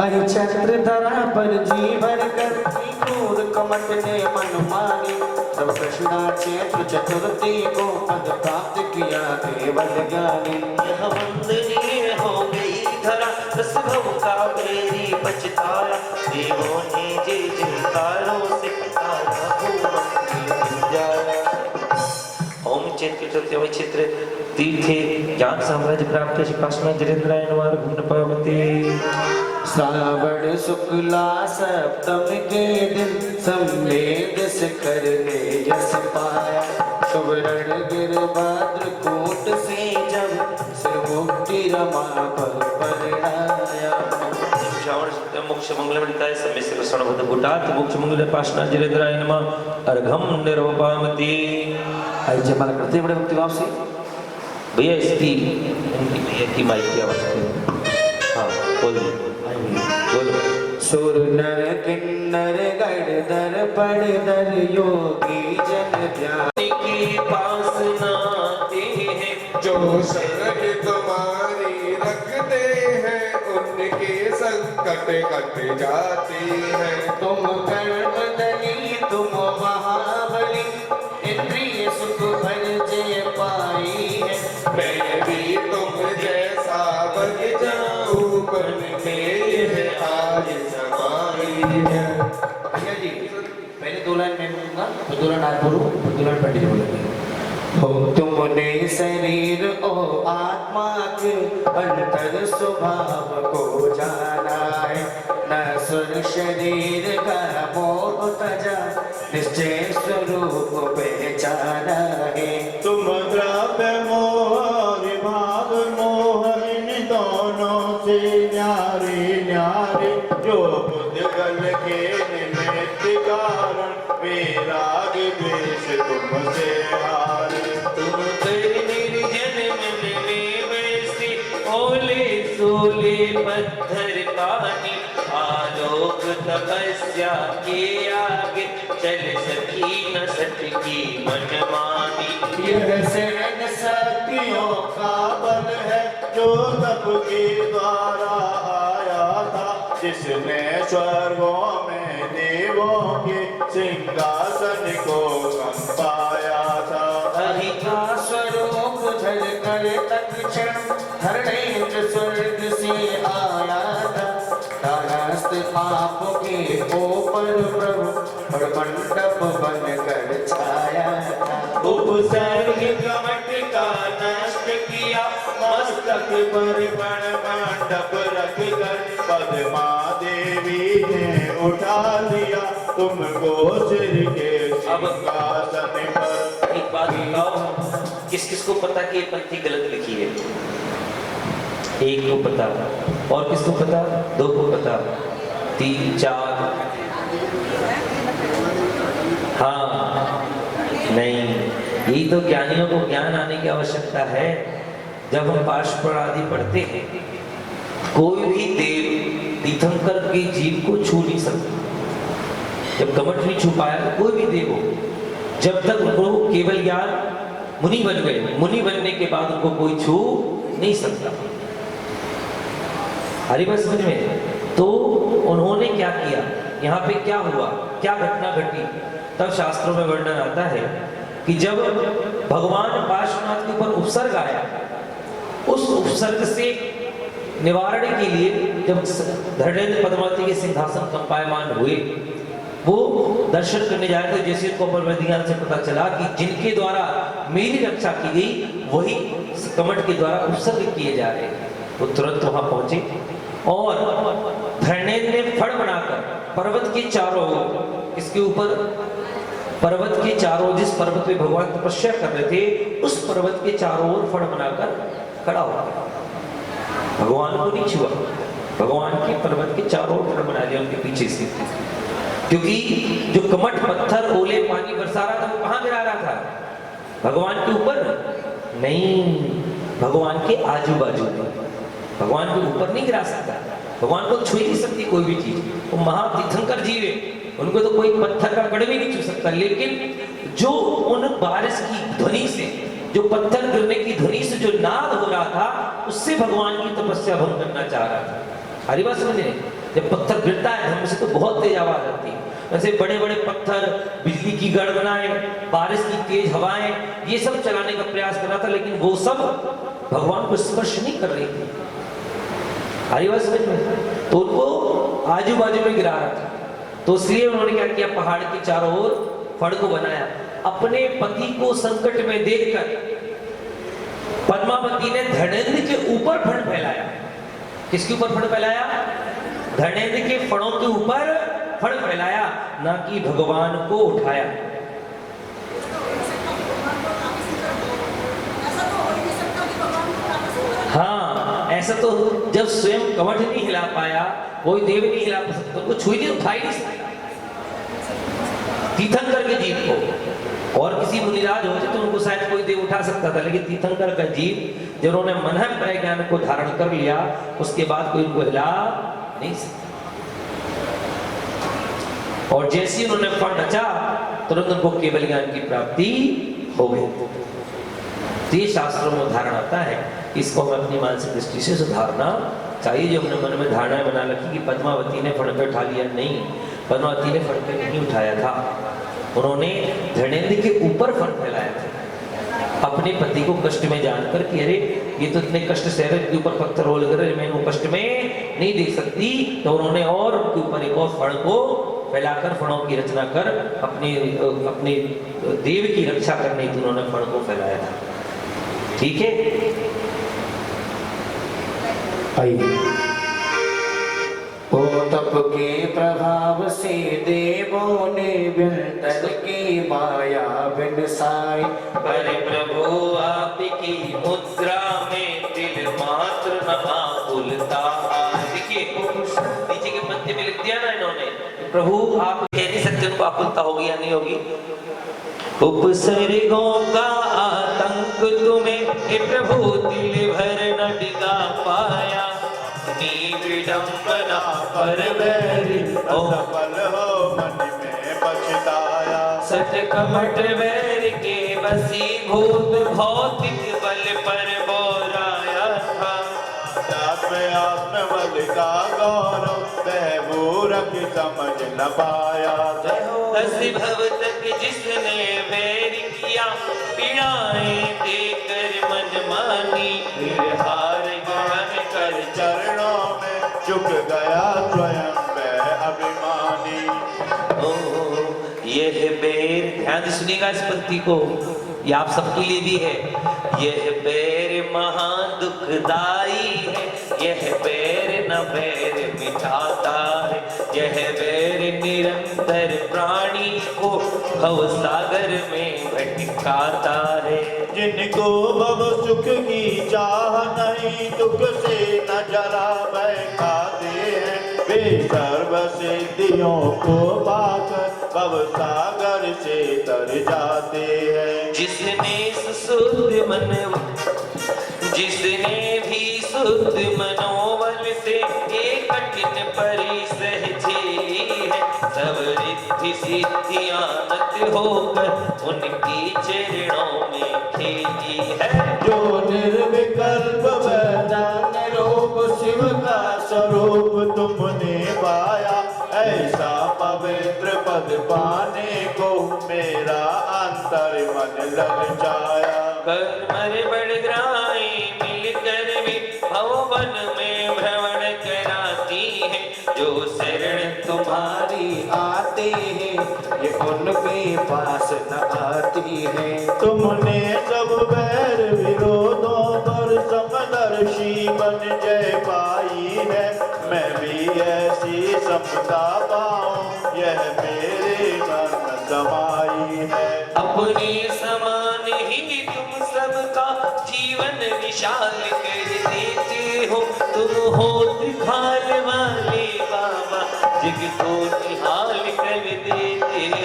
अहि चक्र धरा पर जी भर कर क्रूर कमट ने मन मानी, तब कृष्णा चैत्र चतुर्थी को पद प्राप्त किया केवल ज्ञानी। यह वंदनीय हो गई धरा, रस भव का मेरी पछताया, देवों ने जय जयकारों से तारा भूमि जाया। ओम चैत्र चतुर्थी चित्र तीर्थे ज्ञान साम्राज्य प्राप्त शिपाशना जरेंद्राय नमः अर्घ्य पावती। श्रावण शुक्ला सप्तमी के दिन संवेद शिखर ने यश पाया, सुवर्ण गिरभद्र कूट से जब श्रीमुक्ति रमा पर परिणाया। श्रावण मोक्ष मंगलमणिताय सम्यस्य कृष्णभद्र गुटात मोक्ष मंगल पाशना जरेंद्राय नमः अर्घ्यम निरोपामति। आई जमाल करते बड़े भक्ति भाव से भैया इसकी भैया की माइक की आवाज हाँ बोल बोलो। सुर नर किन्नर गणधर पड़धर योगी जन ध्यान के पास नाते हैं जो शरण तुम्हारी रखते हैं, उनके संकट कट कट जाती है। तुम कर्मदली तुम महाबली, इंद्रिय सुख भर जय पाई है। मैं भी तुम जैसा बन जाऊं, बन के यह आज समाई है। भैया जी पहले 2 लाइन मैं बोलूंगा, तो 2 लाइन आप बोलो, 2 लाइन पंडित जी बोलेंगे। हो तुमने शरीर और आत्मा के अंतर स्वभाव को जाना है, नश्वर शरीर का मोह तजा निश्चय स्वरूप पहचाना है। तुम द्रव्य मोह विभाग मोह इन दोनों से न्यारे न्यारे, जो बुद्धगल के निमित्त कारण वैराग द्वेष तुमसे हारे। तुम निर्जन मन में वैसे ओले सोले पत्थर पानी, आलोक तपस्या के आगे चल सकी न सटकी मन मानी। यह सहन शक्तियों का बल है, जो तप के द्वारा आया था, जिसने स्वर्गों में देवों के सिंहासन को कंपाया था। अधिका स्वरूप धर कर तत्क्षण धरणेन्द्र स्वर्ग से आया था, तारस्त आपके ऊपर प्रभु और मंडप बनकर छाया था। उपसर्ग कमट का नष्ट किया, मस्तक पर पण मंडप रख कर पद्मा देवी ने उठा लिया, तुमको सिर के सिंहासन पर। एक बात बताओ, किस किस को पता कि ये पंक्ति गलत लिखी है? एक को पता, और किसको पता? 2 को पता, 3 4। हाँ नहीं, यही तो ज्ञानियों को ज्ञान आने की आवश्यकता है। जब हम पाशुपुराण आदि पढ़ते हैं, कोई भी देव तीर्थंकर के जीव को छू नहीं सकता। जब कमठ नहीं छू पाया तो कोई भी देव हो, जब तक उनको केवल ज्ञान मुनि बन गए, मुनि बनने के बाद उनको कोई छू नहीं सकता। हरी बात समझ में? तो उन्होंने क्या किया, यहाँ पे क्या हुआ, क्या घटना घटी, तब शास्त्रों में वर्णन आता है कि जब भगवान पार्श्वनाथ के ऊपर उपसर्ग आया, उस उपसर्ग से निवारण के लिए जब धरणेन्द्र पद्मावती के सिंहासन कंपायमान हुए, वो दर्शन करने जाए थे। जैसे उनको पर ध्यान से पता चला कि जिनके द्वारा मेरी रक्षा की गई, वही कमठ के द्वारा उपसर्ग किए जा रहे हैं। वो तुरंत वहां पहुंचे और धरणेन्द्र ने फड़ बनाकर पर्वत के चारों ओर, इसके ऊपर पर्वत के चारों, जिस पर्वत पे भगवान तपस्या कर रहे थे, उस पर्वत के चारों ओर फड़ बनाकर खड़ा हो गया। भगवान को नहीं छुआ, भगवान के पर्वत के चारों ओर फड़ बना लिया उनके पीछे से। क्योंकि जो कमठ पत्थर ओले पानी बरसा रहा था, वो कहां गिरा रहा था? भगवान के ऊपर नहीं, भगवान के आजू बाजू में। भगवान के ऊपर नहीं गिरा सकता, भगवान को छू ही नहीं सकती कोई भी चीज। वो महातीर्थंकर जीव है, उनको तो कोई पत्थर का कण भी नहीं छू सकता। लेकिन जो उन बारिश की ध्वनि से, जो पत्थर गिरने की ध्वनि से जो नाद हो रहा था, उससे भगवान की तपस्या भंग करना चाह रहा था। हरी बात समझ रहे? जब पत्थर गिरता है धरम से तो बहुत तेज आवाज आती है। वैसे बड़े बड़े पत्थर, बिजली की गड़गड़ाएं, बारिश की तेज हवाएं, ये सब चलाने का प्रयास कर रहा था, लेकिन वो सब भगवान को स्पर्श नहीं कर रही थी। हरी बात समझ में? तो उनको आजू बाजू में गिरा रहा था। तो इसलिए उन्होंने क्या किया, पहाड़ के चारों ओर फड़ को बनाया। अपने पति को संकट में देखकर पद्मावती ने धरणेन्द्र के ऊपर फड़ फैलाया। किसके ऊपर फड़ फैलाया? धरणेन्द्र के फड़ों के ऊपर फड़ फैलाया, ना कि भगवान को उठाया। हाँ, ऐसा तो जब स्वयं कमठ नहीं हिला पाया, कोई देव नहीं हिला सकता, उनको छुई नहीं, उठा ही नहीं सकता तीर्थंकर के जीव को। और किसी मुनिराज होते तो उनको शायद कोई देव उठा सकता था, लेकिन तीर्थंकर का जीव जब उन्होंने मन प्रज्ञान को धारण कर लिया, उसके बाद कोई उनको हिला नहीं सकता। और जैसे ही उन्होंने फण रचा, तुरंत उनको केवल ज्ञान की प्राप्ति हो गई। ये शास्त्रों में उदाहरण आता है, इसको हम अपनी मानसिक दृष्टि से सुधारना चाहिए जो अपने मन में धारणा बना रखी कि पद्मावती ने फण पे उठा लिया, नहीं, पद्मावती ने फण पे नहीं उठाया था। उन्होंने धनेन्द्र के ऊपर फण फैलाया था, अपने पति को कष्ट में जानकर कि अरे ये तो इतने कष्ट सह रहे, इनके ऊपर पत्थर रोल कर रहे, मैं वो कष्ट में नहीं देख सकती, तो उन्होंने और उनके ऊपर एक और फण को फैलाकर फणों की रचना कर अपने देव की रक्षा करने हेतु उन्होंने फण को फैलाया था। ठीक है, आइए। ओ तप के प्रभाव से देवों ने बिरतल की माया बिनसाई, पर प्रभु आपकी मुद्रा में दिल मात्र न आकुलता। देखिए नीचे के पद्य में लिख दिया ना इन्होंने, प्रभु आप कह नहीं सकते उनको आकुलता होगी या नहीं होगी। उपसर्गों का आतंक तुम्हें हे प्रभु दिल भर न डिगा पाया, विडंबना पर बैरी असफल हो मन में पछताया। सट कपट वैर के बसी भूत भौतिक बल पर बोराया था। आत्म बल का गौरव वह मूरख समझ न पाया। दस भव तक जिसने वैर किया, पीड़ाएं देकर मन मानी, फिर हार ग्रहण कर चरणों में झुक गया स्वयं वह अभिमानी। यह बैर, ध्यान से सुनिएगा इस पंक्ति को, ये आप सबके लिए भी है। यह बैर महा दुखदाई है, यह बैर न बैर मिटाता है, यह बैर निरंतर प्राणी को भव सागर में भटकाता है। जिनको भव सुख की चाह नहीं, दुख से न जरा भय खाते हैं, वे सर्व सिद्धियों को पाकर भव सागर से तर जाते हैं। जिसने भी शुद्ध मनोबल से एक कठिन परिसह झेली है, सब रिद्धि सिद्धियानत होकर उनकी चरणों में खेली है। जो निर्विकल्प वैदान रूप शिव का स्वरूप तुमने पाया, ऐसा पवित्र पद पाने को मेरा अंतर मन लग जाया। कर्मर बड़ग्राही मिलकर भी भवन में भ्रमण कराती है, जो शरण तुम्हारी आते हैं ये उनके पास न आती है। तुमने सब वैर विरोधों पर समदर्शी बन जय पाई है, मैं भी ऐसी समता पाऊं यह मेरे मन समाई है। अपने समान ही तुम सबका जीवन विशाल कर देते हो, तुम हो खाल वाले बाबा जग को निहाल कर देते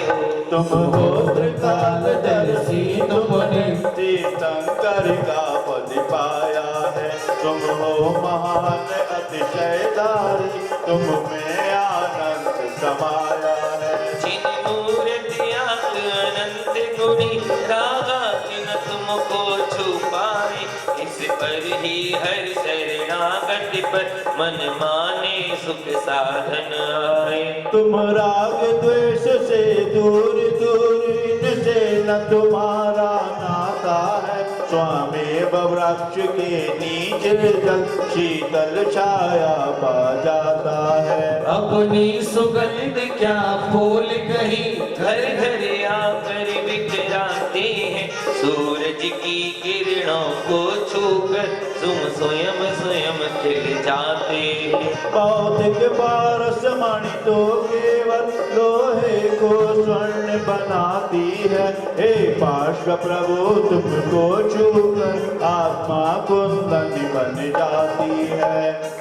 हो। तुम हो त्रिकालदर्शी, तुमने तीर्थंकर का पद पाया है, तुम हो महान अतिशयधारी, तुम में आनंद समाया है। जिन मूर्तियां अनंत गुणी रागा जिन तुमको छुपाए, इस पर ही हर शरणागत पर मन माने सुख साधन आए। तुम राग द्वेष से दूर दूर, इनसे न तुम्हारा नाता है, स्वामी वृक्ष के नीचे जल शीतल छाया पा जाता है। अपनी सुगंध क्या फूल कहीं घर घर आकर बिखराते हैं, सूरज की किरणों को छूकर तुम स्वयं स्वयं खिल जाते हैं। भौतिक पारस मणि तो केवल लोहे को स्वर्ण बनाती है, हे पार्श्व प्रभु तुमको छूकर आत्मा कुंदन बन जाती है।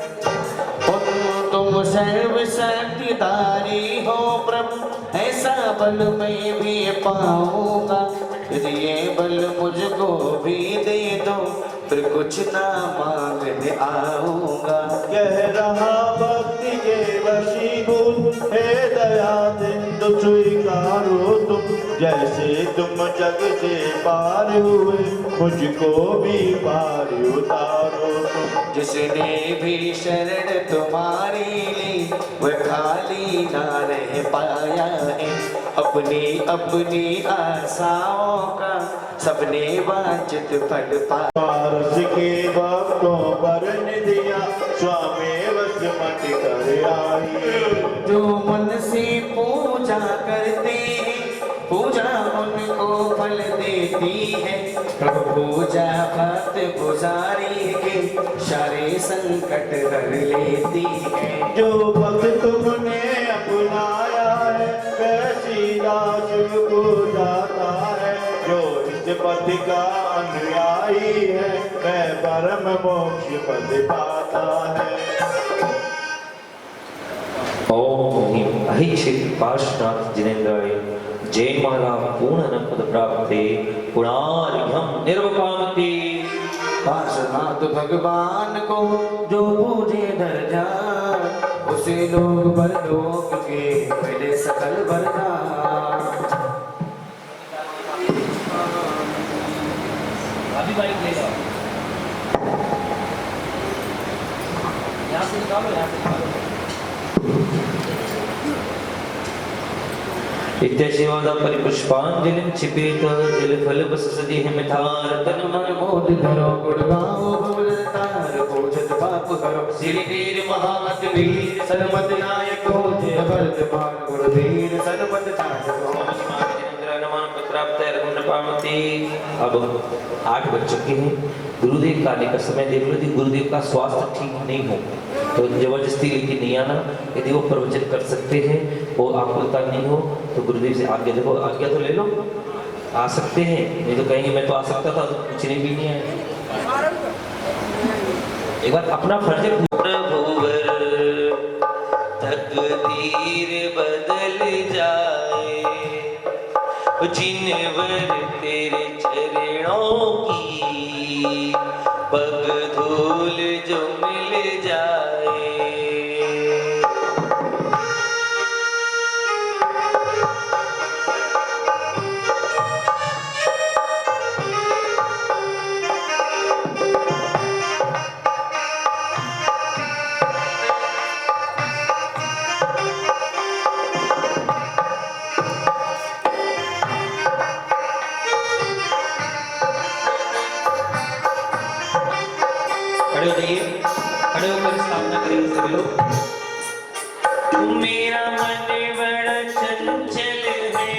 तुम सर्व शक्तिधारी हो प्रभु, ऐसा बल मैं भी पाऊंगा, यदि ये बल मुझको भी दे दो फिर कुछ ना मांगने आऊंगा। कह रहा भक्ति के वशीभूत, हे दया सिंधु स्वीकारो तुम, जैसे तुम जग से पार हुए मुझको भी पार उतारो तुम। जिसने भी शरण तुम्हारी ली वह खाली ना रह पाया है। अपनी अपनी आशाओं का सबने वांछित फल पाया। पारस के भक्तों पर निधिया स्वामी वश मत कर आई। जो मन से पूजा करते हैं पूजा उनको फल देती है। प्रभु पूजा भक्त गुजारी के सारे संकट हर लेती है। जो भक्त तुमने अपनाया है वैसी दास को जाता है। जो इस पथ का अनुयायी है वह परम मोक्ष पद पाता है। ओम अहिच्छित पार्श्वनाथ जिनेन्द्राय जय माला पूर्ण पद प्राप्ते पुरार्घ्यम निर्वपामति। पार्श्वनाथ भगवान को जो पूजे डर जाए उसे लोग बरलोक के मिले सकल वरदान। अभी बाइक ले जाओ, यहाँ से निकालो, यहाँ से निकालो। इत्यशिवादा परिपुष्पांजलिं क्षिपेत जलफलवस सदेह मिथार तन मन मोद धरो गुणगाओ भवरतार पूजत पाप करो। श्री वीर महामत वीर सर्वमत नायक हो जय वर्धमान गुरुवीर सर्वमत नायक हो। अब 8 बज चुके हैं। गुरुदेव का आने का समय देख लो। यदि गुरुदेव का स्वास्थ्य ठीक नहीं हो तो जबरदस्ती लेके नहीं आना। यदि वो प्रवचन कर सकते हैं और आकुलता नहीं हो तो गुरुदेव से आज्ञा देखो, आज्ञा तो ले लो। आ सकते हैं, नहीं तो कहेंगे मैं तो आ सकता था, तो पूछने भी नहीं आए। एक बार अपना फर्ज प्रभुवर तकदीर बदल जाए जिनवर तेरे चरणों की पग धूल जो मिल जाए। खड़े हो जाइए, खड़े होकर स्थापना करेंगे सभी लोग। मेरा मन बड़ा चंचल है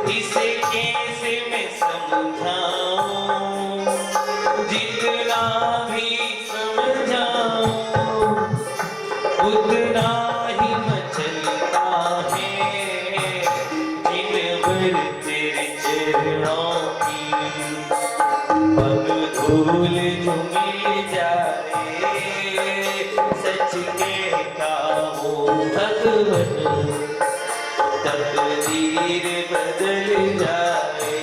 इसे कैसे मैं समझाऊं। जितना भी समझाऊं उतना ही मचलता है जिनवर तेरे चरणों की पग धूल जो मिल जाए। सच कहता हूँ भगवन तकदीर बदल जाए।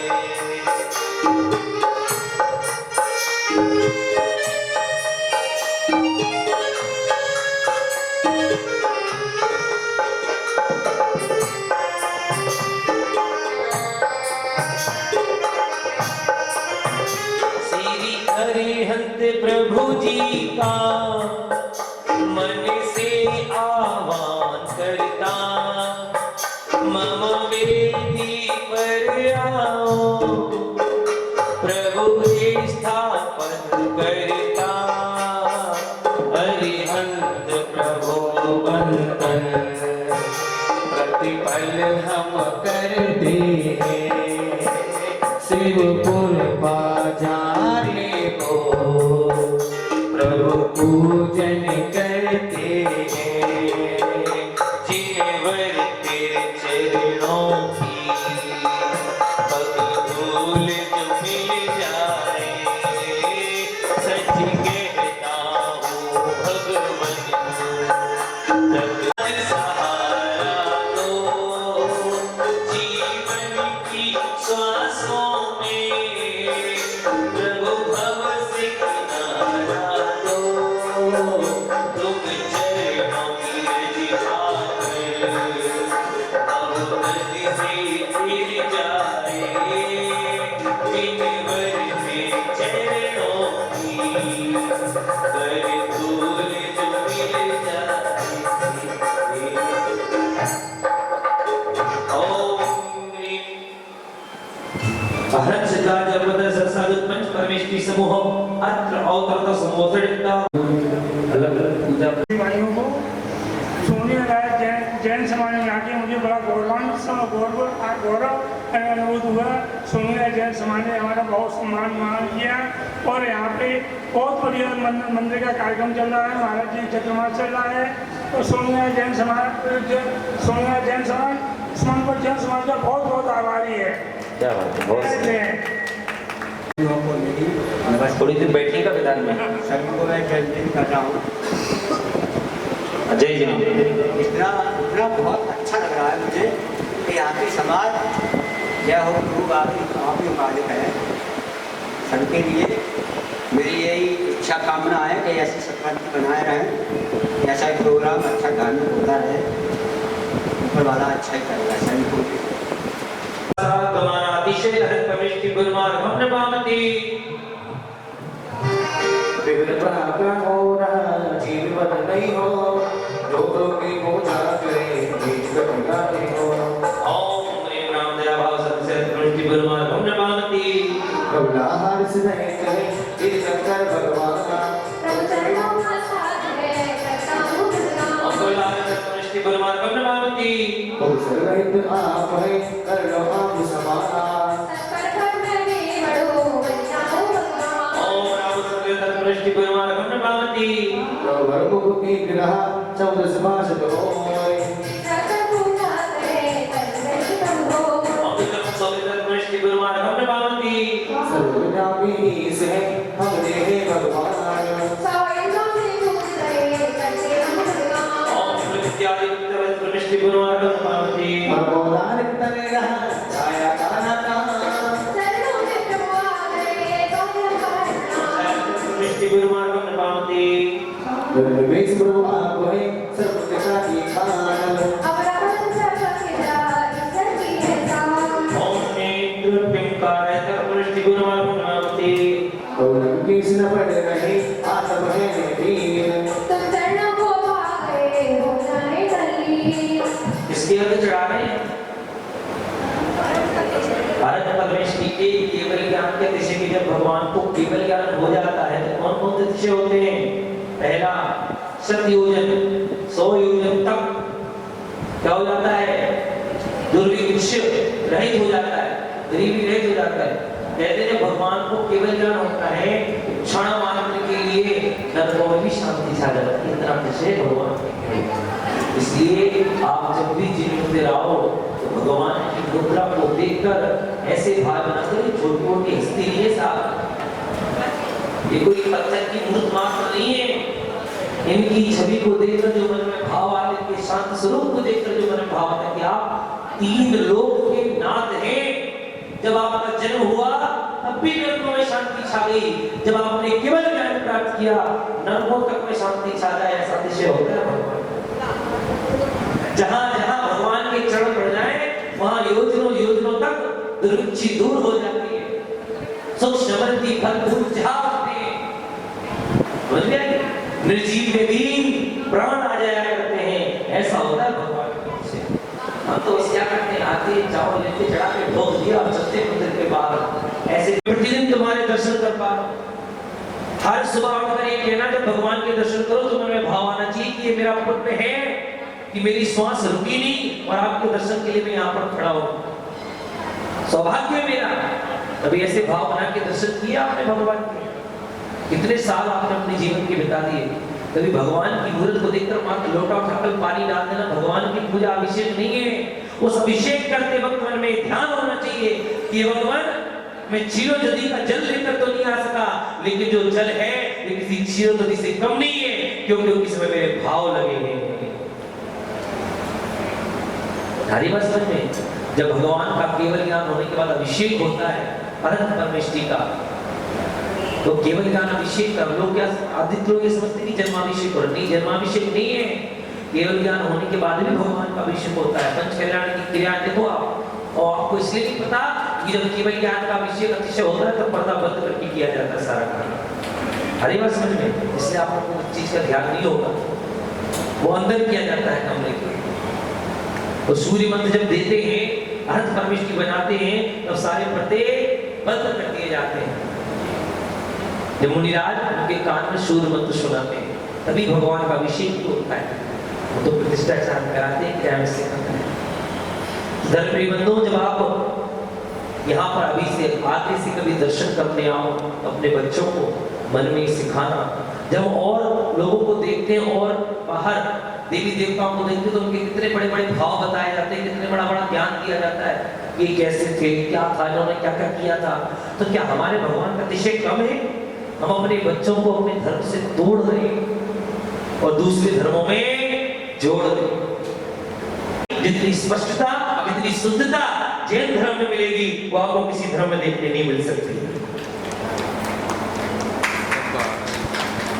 श्री हरिहंत प्रभु जी का मन से आह्वान करता मम वेदी पर आओ। प्रभु स्थापन करता हरिहंत प्रभु बंधन प्रतिपल हम करते हैं। शिवपुर बाजारे को प्रभु पूजन करते हैं। जिनवर तेरे चरणों की पग धूल जो मिल जाए। सच कहता हूँ भगवन तक सहारा दो जीवन की श्वासों में। प्रभु भव से किनारा दो तुम चरणों की रज पाकर। अब नदी से परमेष्टि समूह अत्र अवतरत समोदरिता अलग-अलग पूजा भाइयों को सोनिया राय जैन समाज में आके मुझे बड़ा गौरव अनुभूत हुआ। सोनिया जैन समाज ने हमारा बहुत सम्मान मान किया और यहाँ पे बहुत बढ़िया मंदिर का कार्यक्रम चल रहा है, महाराज जी चक्रमास चल रहा है। और सोनिया जैन समाज उस्मानपुर जैन समाज का बहुत बहुत आभारी है। क्या बात है, बहुत बस थोड़ी देर बैठने का विधान में सभी को मैं जन्मदिन कर रहा हूँ। जय जय इतना बहुत अच्छा लग रहा है मुझे कि यहाँ की समाज यह हो गुरु आप ही मालिक है। सबके लिए मेरी यही इच्छा कामना है कि ऐसी संक्रांति बनाए रहें, ऐसा ही प्रोग्राम अच्छा धार्मिक होता रहे, ऊपर वाला अच्छा ही करेगा सभी को। अतिशय लहर परमेष्टि गुरुमार्ग हमने बामती विघ्न प्राप्त जीवन नहीं हो, लोगों की पूजा करे जीवन नहीं हो। ओम ह्रीं राम दया भाव सत्य परमेष्टि गुरुमार्ग हमने बामती कबलाहार से नहीं कहे तीर्थंकर भगवान का परमेष्टि गुरुमार्ग हमने बामती सर्वहित आप है कर लो आप समाना। ओम राम सत्य परमेष्टि गुरुमार्ग हमने बामती वर्मुख की ग्रह 14 मास करो परमेष्टि गुरुमार्ग हमने बामती सर्वव्यापी से हम देहे भगवान। ओम इत्यादि परमेष्टि गुरुमार्ग हमने बामती भगवान तने रहा छाया काना का परमेष्टि गुरुमार्ग हमने बामती निर्वेश प्रभु आप है सर्वपिता की खान। ओम नेत्र पिंकार परमेष्टि गुरुमार्ग हमने बामती और कृष्ण पढ़ रहे आत्म है दीन। इसके अंदर चढ़ा रहे हैं भारत परमेष्टि के केवल ज्ञान के दिशा की जब भगवान को केवल ज्ञान हो जाता है तो कौन कौन से दिशा होते हैं? पहला 7 योजन 100 योजन तक क्या हो जाता है? दुर्विक्ष रहित हो जाता है, गरीबी रहित हो जाता है। कहते हैं भगवान को केवल ज्ञान होता है क्षण मात्र के लिए नरकों में भी शांति छा जाती है, इतना विषय भगवान के। इसलिए आप जब भी जीवन में आओ तो भगवान की मुद्रा को देखकर ऐसे भाव न करें छोटी मोटी हस्ती नहीं है साहब, ये कोई पत्थर की मूर्त मात्र नहीं है। इनकी छवि को देखकर जो मन में भाव आते, इनके शांत स्वरूप को देखकर जो मन में भाव आता कि आप 3 लोक के नाथ हैं। जब आपका जन्म हुआ तब भी नरकों में शांति छा गई, जब आपने केवल ज्ञान प्राप्त किया नरकों तक में शांति छा जाए, ऐसा दिशा होता है भगवान। जहां जहां भगवान के चरण पड़ जाए वहां योजनों तक दुर्विक्षि दूर हो जाती है, सुख समृद्धि फल फूल जहां होते हैं, समझ गए? निर्जीव में भी प्राण आ जाया करते हैं, ऐसा होता है भगवान से। हम तो क्या करते हैं, आते चावल लेते चढ़ा के ठोक दिया और चलते मंदिर के बाहर। ऐसे प्रतिदिन तुम्हारे दर्शन कर पा, हर सुबह उठकर ये कहना जब भगवान के दर्शन करो तो मन में भाव आना चाहिए कि ये मेरा पुण्य है कि मेरी श्वास रुकी नहीं और आपके दर्शन के लिए मैं यहाँ पर खड़ा हूँ, सौभाग्य मेरा। कभी ऐसे भाव बना के दर्शन किया आपने भगवान के? कितने साल आपने अपने जीवन के बिता दिए, कभी भगवान की मूर्त को देखकर मात्र लोटा उठाकर पानी डाल देना भगवान की पूजा अभिषेक नहीं है। उस अभिषेक करते वक्त मन में ध्यान होना चाहिए कि भगवान मैं चीरो नदी का जल लेकर तो नहीं आ सका, लेकिन जो जल है ये किसी चीरो नदी से कम नहीं है, क्योंकि इसमें मेरे भाव लगे हैं। हरी बस में जब भगवान का केवल ज्ञान होने के बाद अभिषेक होता है अनंत परमेष्टि का, तो केवल ज्ञान अभिषेक कर लोग क्या आदित्य लोग ये समझते कि जन्माभिषेक और नहीं, जन्माभिषेक नहीं है। केवल ज्ञान होने के बाद भी भगवान का अभिषेक होता है। पंच कल्याण की क्रिया देखो आप, और आपको इसलिए नहीं पता कि जब केवल ज्ञान का अभिषेक अतिशय होता है तो पर्दा बंद करके किया जाता है सारा काम। हरी बात समझ में, इसलिए आपको उस चीज का ध्यान नहीं होगा, वो अंदर किया जाता है कमरे के। तो सूर्य मंत्र जब देते हैं अनंत परमेष्टि बनाते हैं तब सारे पर्दे बंद कर दिए जाते हैं। जब मुनिराज उनके कान में सूर्य मंत्र सुनाते हैं तभी भगवान का अभिषेक होता है। वो तो प्रतिष्ठा स्नान कराते हैं, क्या सिखाते हैं। धर्मप्रिय बंधुओं, जब आप यहाँ पर अभी से आगे से कभी दर्शन करने आओ तो अपने बच्चों को मन में सिखाना। जब और लोगों को देखते हैं और बाहर देवी देवताओं को देखते हैं तो उनके कितने बड़े बड़े भाव बताए जाते हैं, कितने बड़ा बड़ा ज्ञान दिया जाता है, ये कैसे थे, क्या था, इन्होंने क्या क्या किया था। तो क्या हमारे भगवान का अतिशय कम है? हम अपने बच्चों को अपने धर्म से तोड़ रहे हैं और दूसरे धर्मों में जोड़ रहे हैं। जितनी स्पष्टता, जितनी शुद्धता जैन धर्म में मिलेगी वो आपको किसी धर्म में देखने नहीं मिल सकती।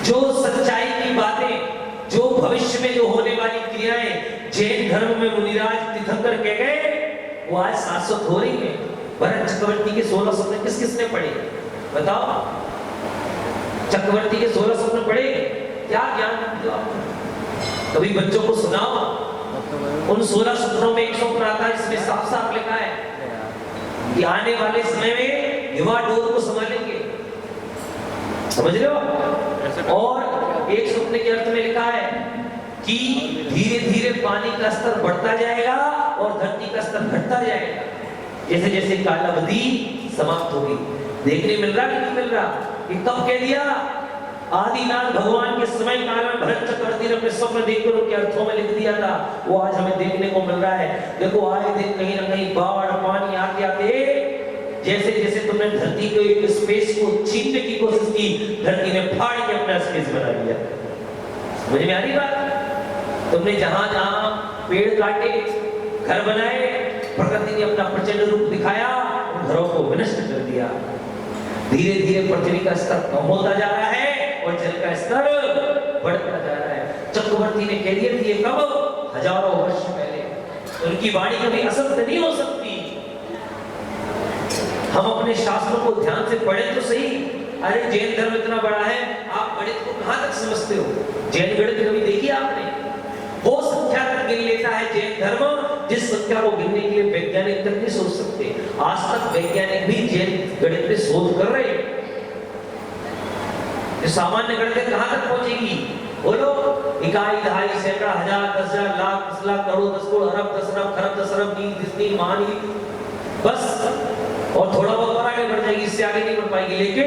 जो सच्चाई की बातें, जो भविष्य में जो होने वाली क्रियाएं जैन धर्म में मुनिराज तीर्थंकर कह गए वो आज शाश्वत हो रही है। भरत चक्रवर्ती के 16 स्वप्न किस किसने पढ़े बताओ? चक्रवर्ती के 16 स्वप्न पढ़े, क्या ज्ञान दिया आपने? कभी बच्चों को सुनाओ। उन 16 स्वप्नों में एक स्वप्न आता है जिसमें साफ साफ लिखा है कि आने वाले समय में युवा डोर को संभालेंगे, समझ रहे हो? और एक स्वप्न के अर्थ में लिखा है कि धीरे धीरे पानी का स्तर बढ़ता जाएगा और धरती का स्तर घटता जाएगा जैसे जैसे कालावधि समाप्त होगी। देखने मिल रहा कि नहीं मिल रहा? ये कब कह दिया? आदिनाथ भगवान के समय काल में भरत चक्रवर्ती ने अपने स्वप्न देखकर उनके अर्थों में लिख दिया था। वो आज हमें देखने को मिल रहा है। देखो आए दिन कहीं ना कहीं बाढ़ पानी आते आते जैसे जैसे तुमने धरती के एक स्पेस को छीनने की कोशिश की, धरती ने फाड़ के अपना स्पेस बना लिया। समझ में आ रही बात? तुमने जहां जहां पेड़ काटे, घर बनाए, प्रकृति ने अपना प्रचंड रूप दिखाया, उन घरों को विनष्ट कर दिया। धीरे धीरे पृथ्वी का स्तर कम होता जा रहा है और जल का स्तर बढ़ता जा रहा है। चक्रवर्ती ने कह दिया कि ये कब? हजारों वर्ष पहले। उनकी वाणी कभी असत्य नहीं हो सकती। हम अपने शास्त्रों को ध्यान से पढ़ें तो सही। अरे जैन धर्म इतना बड़ा है, आप गणित को कहां तक समझते हो? जैन गणित कभी देखी आपने? वो संख्या तक गिन लेता है जैन धर्म जिस संख्या को गिनने के लिए वैज्ञानिक तक नहीं सोच सकते। आज तक वैज्ञानिक भी जैन गणित पे शोध कर रहे हैं। सामान्य गणित कहां तक पहुंचेगी? बोलो, इकाई, दहाई, सैकड़ा, हजार, 10,000, लाख, 10 लाख, करोड़, 10 करोड़, अरब, 10 अरब, खरब, 10 अरब, नील, महानील, बस। और थोड़ा बहुत और आगे बढ़ जाएगी, इससे आगे नहीं बढ़ पाएगी। लेकिन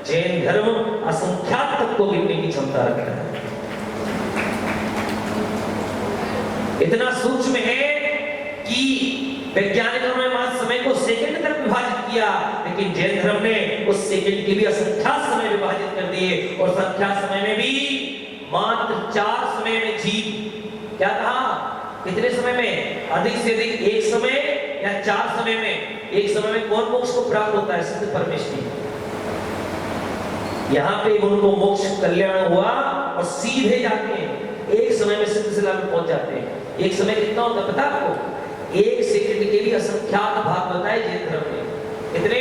जैन धर्म असंख्यात तक को गिनने की क्षमता रखता है। इतना सूक्ष्म है कि वैज्ञानिकों ने वहां समय को सेकंड तक विभाजित किया, लेकिन जैन धर्म ने उस सेकंड के भी असंख्यात समय विभाजित कर दिए और संख्या समय में भी मात्र 4 समय में जीव, क्या कहा? कितने समय में? अधिक से अधिक एक समय या 4 समय में। एक समय में कौन मोक्ष को प्राप्त होता है? सिद्ध परमेश्वरी। यहाँ पे उनको मोक्ष कल्याण हुआ और सीधे जाते हैं एक समय में सिद्ध शिला में पहुंच जाते हैं। एक समय कितना होता पता आपको? 1 सेकंड के भी असंख्यात भाग बताए जैन धर्म ने। कितने?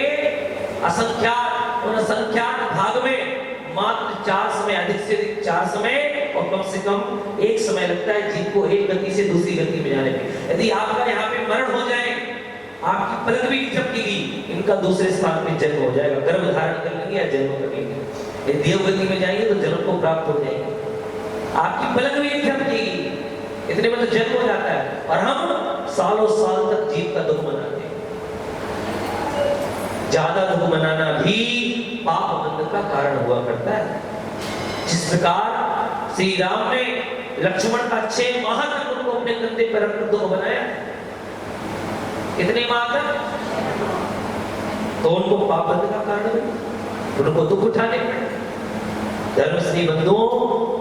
असंख्यात। उन असंख्यात भाग में मात्र 4 समय, अधिक से अधिक 4 समय और कम से कम 1 समय लगता है जीव को एक गति से दूसरी गति में जाने में। यदि आपका यहाँ पे मरण हो जाए, आपकी पलक भी नहीं झपकेगी, इनका दूसरे स्थान पे जन्म हो जाएगा। गर्भ धारण कर लेंगे या जन्म करेंगे। यदि देव गति में जाएंगे तो जन्म को प्राप्त हो जाएंगे। आपकी पलक भी नहीं झपकेगी, इतने में तो जन्म हो जाता है। और हम सालों साल तक जीव का दुख मनाते हैं। ज्यादा दुख मनाना भी पाप बंधन का कारण हुआ करता है। जिस प्रकार श्री राम ने लक्ष्मण का 6 माह तक उनको अपने कंधे पर रखकर दुख बनाया, कितने माह तक? तो उनको पाप बंधन का कारण हुआ, उनको दुख उठाने पड़े। धर्मश्री बंधुओं,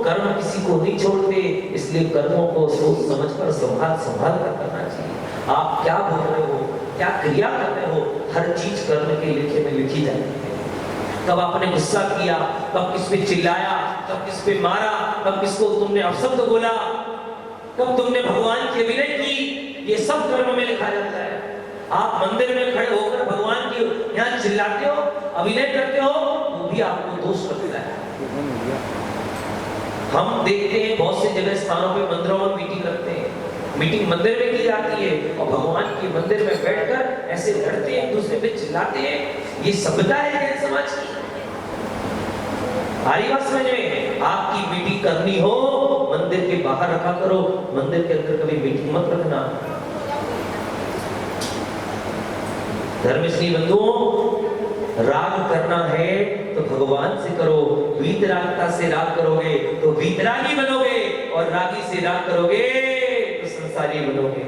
कर्म किसी को नहीं छोड़ते, इसलिए कर्मों को सोच समझकर संभाल कर करना चाहिए। आप क्या बोल रहे हो, क्या क्रिया कर रहे हो, हर चीज कर्म के लेखे में लिखी जाती है। कब आपने गुस्सा किया, कब किस पे चिल्लाया, कब किस पे मारा, कब किसको तुमने अपशब्द बोला, कब तुमने भगवान की अभिनय की, ये सब कर्म में लिखा जाता है। आप मंदिर में खड़े होकर भगवान की यहाँ चिल्लाते हो, अभिनय करते हो, वो भी आपको दोष लगता है। हम देखते हैं बहुत से जगह स्थानों पे मंदिरों में मीटिंग करते हैं, मीटिंग मंदिर में की जाती है और भगवान के मंदिर में बैठकर ऐसे लड़ते हैं, एक दूसरे पे चिल्लाते हैं। ये सभ्यता है जैन समाज की? हमारी बात समझ में, आपकी मीटिंग करनी हो मंदिर के बाहर रखा करो, मंदिर के अंदर कभी मीटिंग मत रखना। धर्मश्री बंधुओं, राग करना है तो भगवान से करो, वीतरागता से राग करोगे तो वीतरागी बनोगे, और रागी से राग करोगे तो संसारी बनोगे।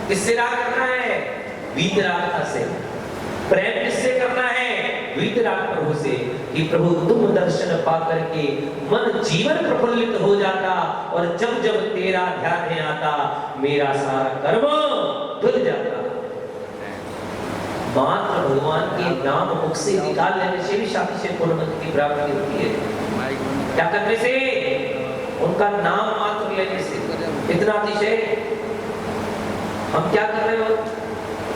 किससे राग करना है? वीतरागता से। प्रेम किससे करना है? वीतराग प्रभु से, कि प्रभु तुम दर्शन पा करके मन जीवन प्रफुल्लित हो जाता, और जब जब तेरा ध्यान में आता मेरा सारा कर्म धुल जाता। मात्र भगवान के नाम मुख से निकाल लेने से भी शांति से पूर्णमति की प्राप्ति होती है। क्या करने से? उनका नाम मात्र लेने से। इतना अतिशय हम क्या कर रहे हो?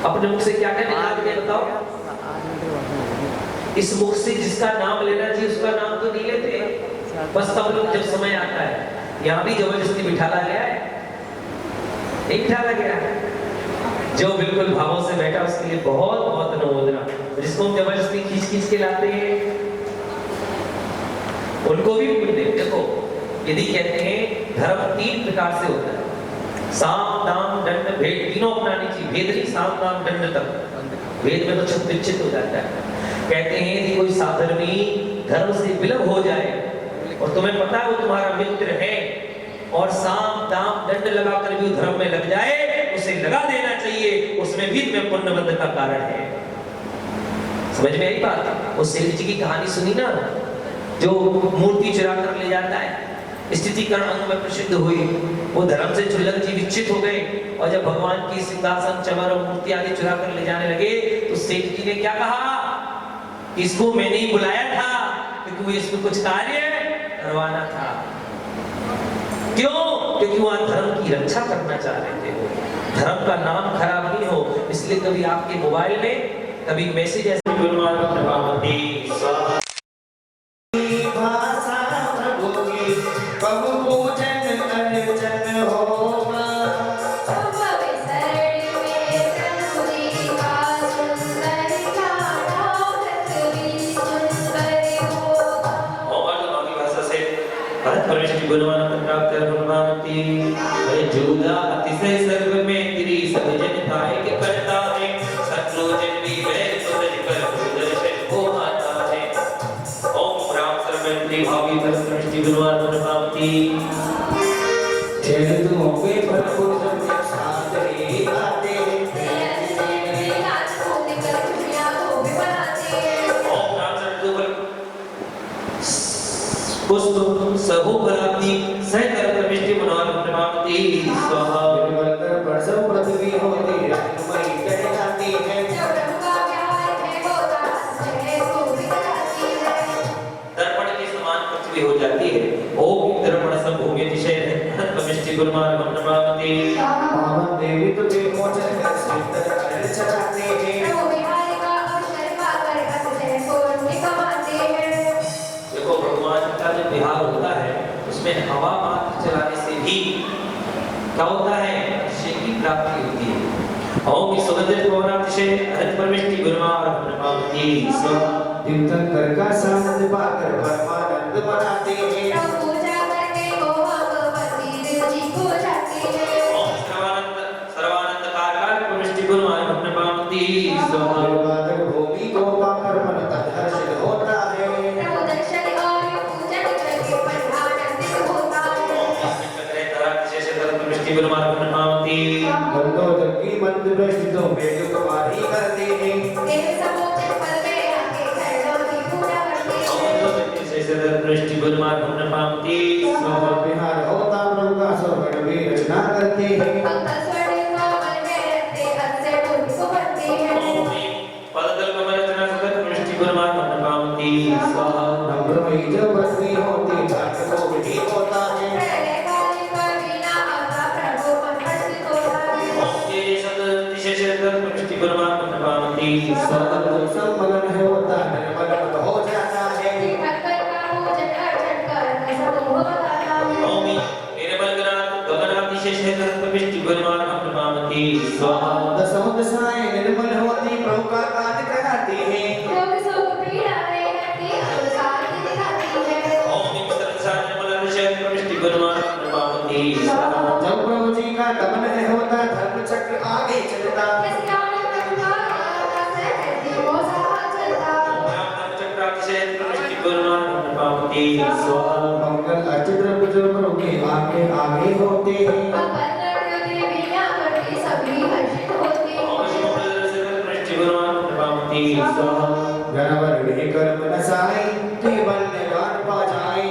अपने मुख से क्या कहने लगे बताओ? इस मुख से जिसका नाम लेना चाहिए उसका नाम तो नहीं लेते। बस तब लोग जब समय आता है, यहाँ भी जबरदस्ती बिठाला गया है, नहीं बिठाला गया है। जो बिल्कुल भावों से बैठा उसके लिए बहुत बहुत अनुमोदना। जिसको हम जबरदस्ती खींच के लाते हैं उनको भी पुण्य। देखो, यदि कहते हैं धर्म 3 प्रकार से होता है, साम दाम दंड भेद, तीनों अपनानी चाहिए। भेद नहीं, साम दाम दंड तक। भेद में तो छत विच्छित हो जाता है। कहते हैं यदि कोई साधर्मी धर्म से विलग हो जाए और तुम्हें पता है वो तुम्हारा मित्र है, और साम दाम दंड लगाकर भी धर्म में लग जाए, उसे लगा देना चाहिए, उसमें भी तुम्हें पुण्यबंध का कारण है। समझ में आई बात? वो सेठ जी की कहानी सुनी ना, जो मूर्ति चुरा कर ले जाता है, स्थितिकरण अंग में प्रसिद्ध हुई। वो धर्म से चुल्लक जी विच्छित हो गए, और जब भगवान की सिंहासन चमर और मूर्ति आदि चुरा कर ले जाने लगे तो सेठ जी ने क्या कहा? इसको मैंने ही बुलाया था क्योंकि वो इसमें कुछ कार्य करवाना था। क्यों? क्योंकि वह धर्म की रक्षा करना चाह रहे थे। धर्म का नाम खराब नहीं हो, इसलिए कभी आपके मोबाइल में कभी मैसेज ऐसे सहु भराती सहकर प्रविष्टि मनोहर प्रमावती स्वाहा। परसों पृथ्वी होती रत्नमयी चढ़ जाती है, दर्पण के समान पृथ्वी हो जाती है। ओम दर्पण सब भूमि दिशे प्रविष्टि गुरुमान प्रमावती। पावन देवी तो विमोचन कर सिद्ध कर चढ़ाते हैं, बिहार होता है उसमें हवा मात्र चलाने से भी क्या होता है? शिव की प्राप्ति होती है। ओम सुगंधित पवनातिशय हरित परमेष्टि गुरुमान प्रमावती स्वाहा। तीर्थंकर का सानंद पाकर परमानंद मनाते हैं, ओम सर्वानंद कारक परमेष्टि गुरुमान प्रमावती स्वाहा। भूमि को पाकर मन हर्षित होता है, गुरुमान प्रमावती। बंदो जबकि मंत्र प्रसिद्धों में जो तुम्हारी करते हैं, गुरुमान प्रमावती। बिहार होता प्रभु का स्वर्ण भी रचना करते हैं, पदतल कमल रचना सदर प्रविष्टि गुरुमान प्रमावती स्वाहा। नम्रमयी जब बसनी होती घाट को भी होता है, मगन है होता निर्मल हो जाता है, दसों दशाएं निर्मल होती प्रभु का कार्य कराती हैं, का धर्म चक्र आगे चलता मंगल अचित्र बुजुर्गों के आगे आगे होते गणवर कर्म नसाई केवल निवार पा जाए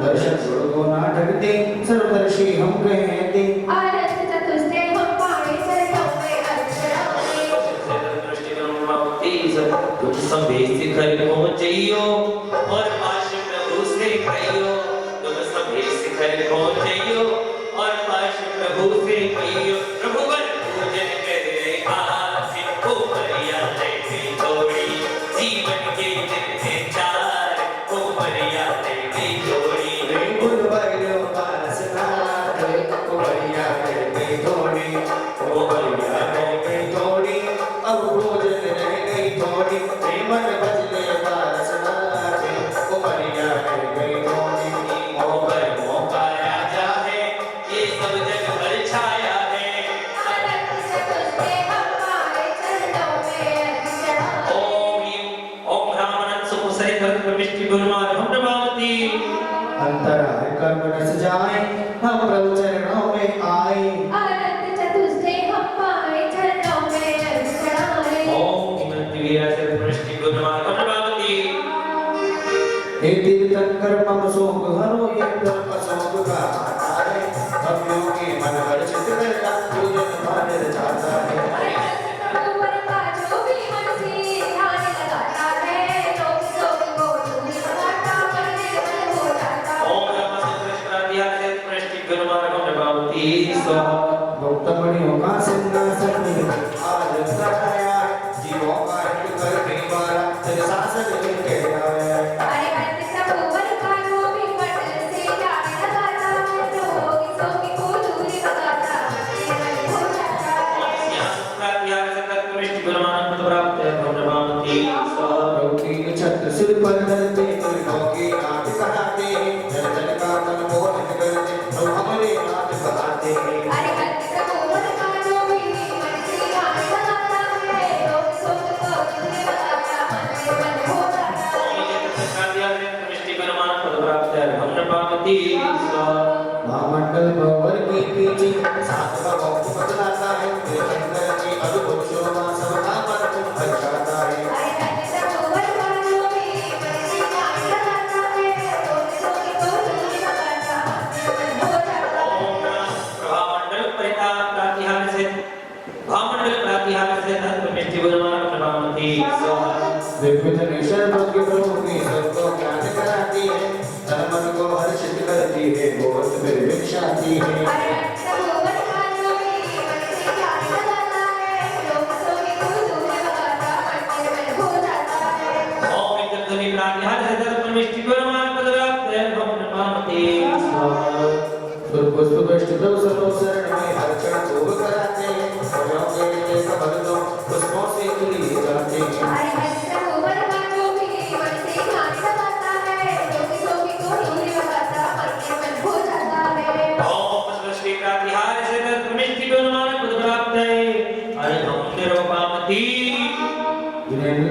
दर्शन को ना ढकते सर्वदर्शी हम कहते तुम सभी शिखर पहुंचियो और आश प्रभु से कहियो तुम सभी शिखर पहुंचियो और आश प्रभु से कहियो प्रभु वर पूजन करे आसी को मर्यादा की जोड़ी जीवन के दिन चार को मर्यादा की जोड़ी गुण बलियो पासना को मर्यादा की जोड़ी को मर्यादा की जोड़ी अब भोजन रह गई थोड़ी मन बजले पासना को मर्यादा की जोड़ी मौका राजा है ये सब जग पर छाया है ओम रामानंद सुमुसरे भक्त प्रविष्टि गुरुमार हम नमामि अंतराय कर्म नस जाए हम प्रभु चरणों में आए ओम दिव्यासर प्रविष्टि गुरुमार हम नमामि हे तीर्थंकर मम शोक हरो ये कर्म शोक का आता है हम योगी मन वर्षित करता पूजन भाने जाता है ओम रामचंद्र प्राध्याय प्रविष्टि गुरुमार हम नमामि स्वाहा भक्तमणियों का सिंहासन आज सजाया है जीवों का हित करने वाला तेरे शासन में कह आया है लौकिक छत्र सिर पर धरते त्रिलोक के नाथ कहते हैं जन जन का मन मोहित करते हम हमारे नाथ कहते हैं महामंडल भवर के पीछे सात भवों को बदलाता है अंदर की अद्भुत शोभा सबका मन को बचाता है दिव्यजनेश्वर के प्रभु की सबको ज्ञान कराती है तन मन को हर्षित करती है बहुत निर्विक्षाती है शरण में हर क्षण भोग कराते हैं पुष्पों से तुली जाते हैं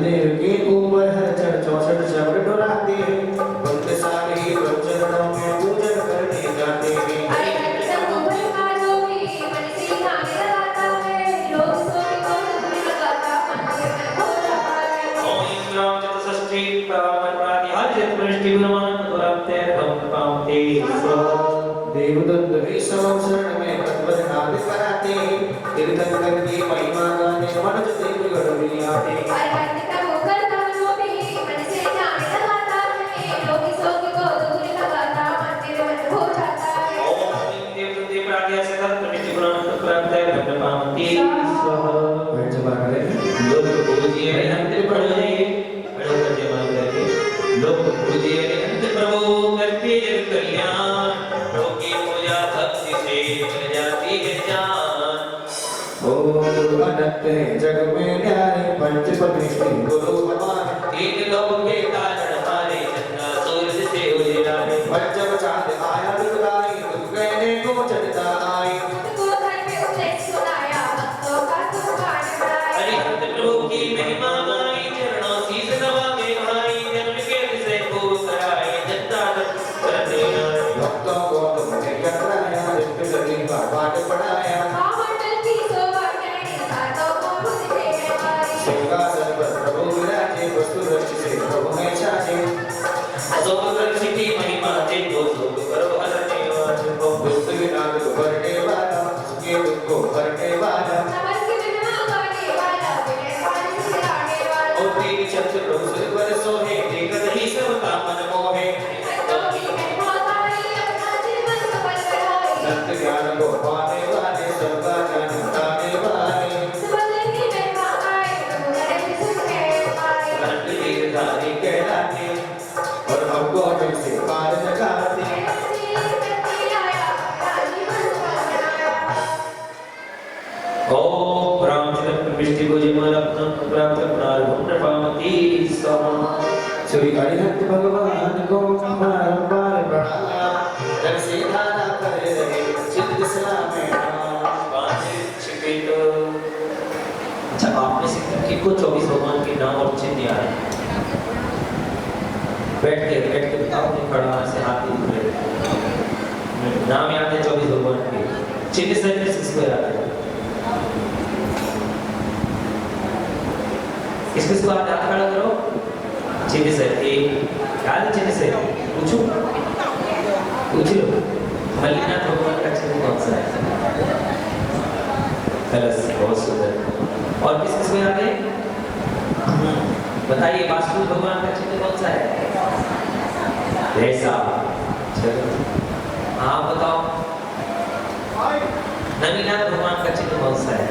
देव के ऊपर हर चढ़ 64 शब्द डोलाते हैं भक्त सारे चरणों में पूजन करने जाते हैं देवदत्त विष्णु शरण में तत्पर नाद कराते हैं तीर्थंकर की महिमा गाने मनज देव गढ़ में आते हैं लोक पूजिए प्रभु करके जग कल्याण लोकी पूजा भक्ति से बन जाती है जान ओम अनंत है जग में न्याय पंच प्रतिष्ठित गुरु भगवान तीन लोक के कारण हमारे चंद्र सूर्य को 24 भगवान के नाम और चिन्ह याद है? बैठ के बताओ, नहीं खड़ा से हाथ नहीं दिख रहे। नाम याद है 24 भगवान के, चिन्ह सहित किसको याद है? किसको हाथ खड़ा करो? चिन्ह सहित याद है? चिन्ह सहित पूछो, पूछ लो। मल्लिनाथ भगवान का चिन्ह कौन सा है? कलश, बहुत सुंदर। और किसको याद है? बताइए, वासुदेव भगवान का चिन्ह कौन सा है? ऐसा। चलो हाँ बताओ, नवीनाथ भगवान का चिन्ह कौन सा है?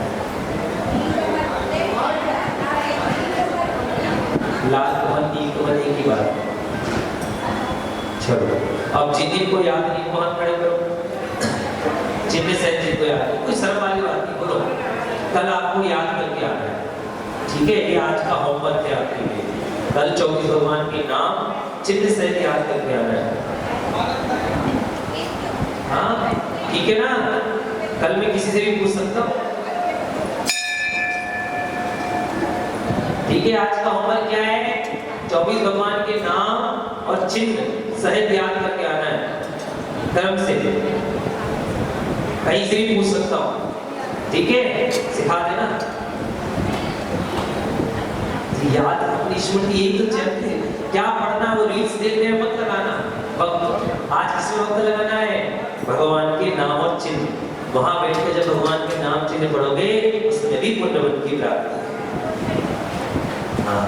लाल कमल, नील कमल, एक ही बात। चलो अब जिनको याद नहीं वो हाथ खड़े करो। चिन्ह से जिनको याद है, कोई शर्म वाली बात नहीं, बोलो। कल आपको याद करके आना है, ठीक है? ये आज का होमवर्क है आपके लिए। कल 24 भगवान के नाम चिन्ह से याद करके आना है। हाँ ठीक है ना? कल मैं किसी से भी पूछ सकता हूँ, ठीक है? आज का होमवर्क क्या है? 24 भगवान के नाम और चिन्ह सहित याद करके आना है क्रम से। कहीं से भी पूछ सकता हूँ, ठीक है? सिखा देना याद। अपनी स्मृति यही तो चाहते हैं, क्या पढ़ना वो रील्स देखने में मत लगाना वक्त। आज किस वक्त लगाना है? भगवान के नाम और चिन्ह। वहां बैठ के जब भगवान के नाम चिन्ह पढ़ोगे उसमें भी पुण्य की प्राप्ति। हाँ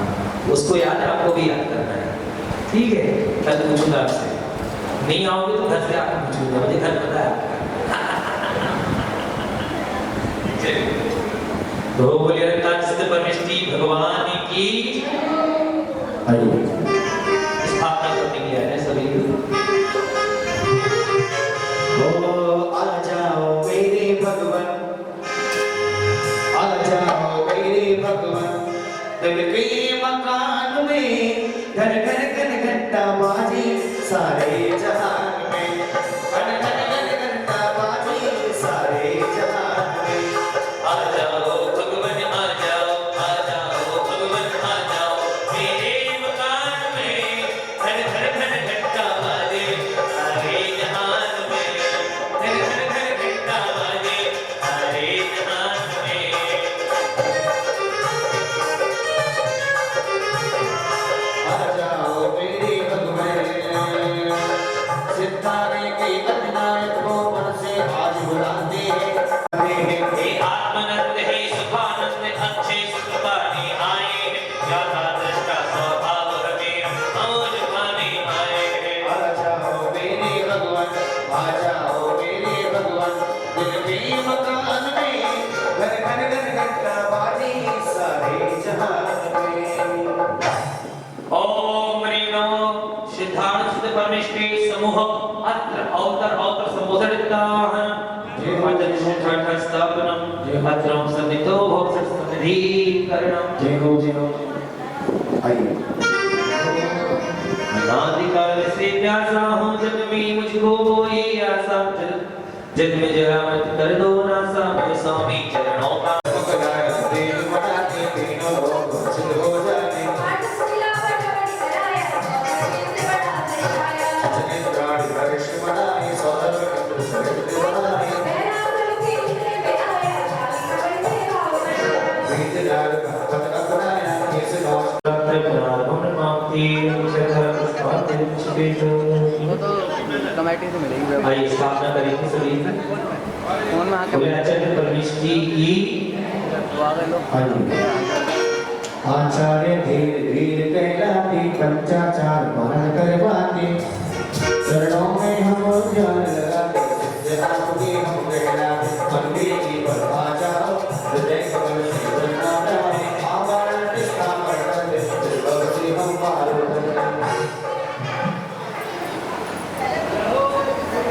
उसको याद है, आपको भी याद करना है, ठीक है? कल पूछूंगा आपसे, नहीं आओगे तो घर से आकर पूछूंगा, मुझे घर पता है। तो बोलिए परमेष्टि भगवान की स्थापना करने के लिए आए सभी। आ जाओ मेरे भगवान, आ जाओ मेरे भगवान, दिल के मकान में घर घर घर घंटा बाजी सारे जहान में, घर घर घर घंटा बाजी सारे जहान में। आ जाओ भगवान, आ जाओ, आ जाओ भगवान, आ जाओ मेरे मकान में, घर घर घर घंटा बाजे सारे जहान में, घर घर घर घंटा बाजे सारे जहान में। आ जाओ मेरे भगवान, सितारे के अधिनायक को मन से आज बुलाते हैं। हे आत्मानंद, हे सुखानंद, अच्छे सुखपाने आए हैं, ज्ञाता दृष्टा स्वभाव हमें मौज पाने आए हैं। आ जाओ मेरे भगवान, आ जाओ मेरे भगवान, दिल के मकान में घर घर घर घंटा बाजी सारे जहान में। ओम ह्रीं नमो सिद्धार्थ सिद्ध परमेष्टि समूह अत्र अवतर अवतर संबोधिताः वचन शुद्धार्थ स्थापनम अत्रम सन्निधो भव सन्निधि करणम। जय हो आइए। अनादिकाल से प्यासा हूँ जग में मुझको वो ये आशा, जग में जरा मत कर दो नासा, मैं स्वामी चरणों का तेल मटाते तीनों लोग सिद्ध हो जाते, चले प्राण वरिष्ठ बनाए, सौरभ कंठ सरित बनाए, वीरलाल का पद अपनाया, इस नौश कमेटी से मिलेगी। आइए स्थापना करेंगे सभी। फोन में आके बोले आचार्य परमेष्टि की आचार्य धीर धीर कहलाते, पंचाचार पालन करवाते, शरणों में हम ध्यान लगाते, सिद्ध आपके हम कहलाते। मंदिर की पर आ जाओ, हृदय कमल से बनना जाए, आवारण निष्ठा पर करते, भव से हम पार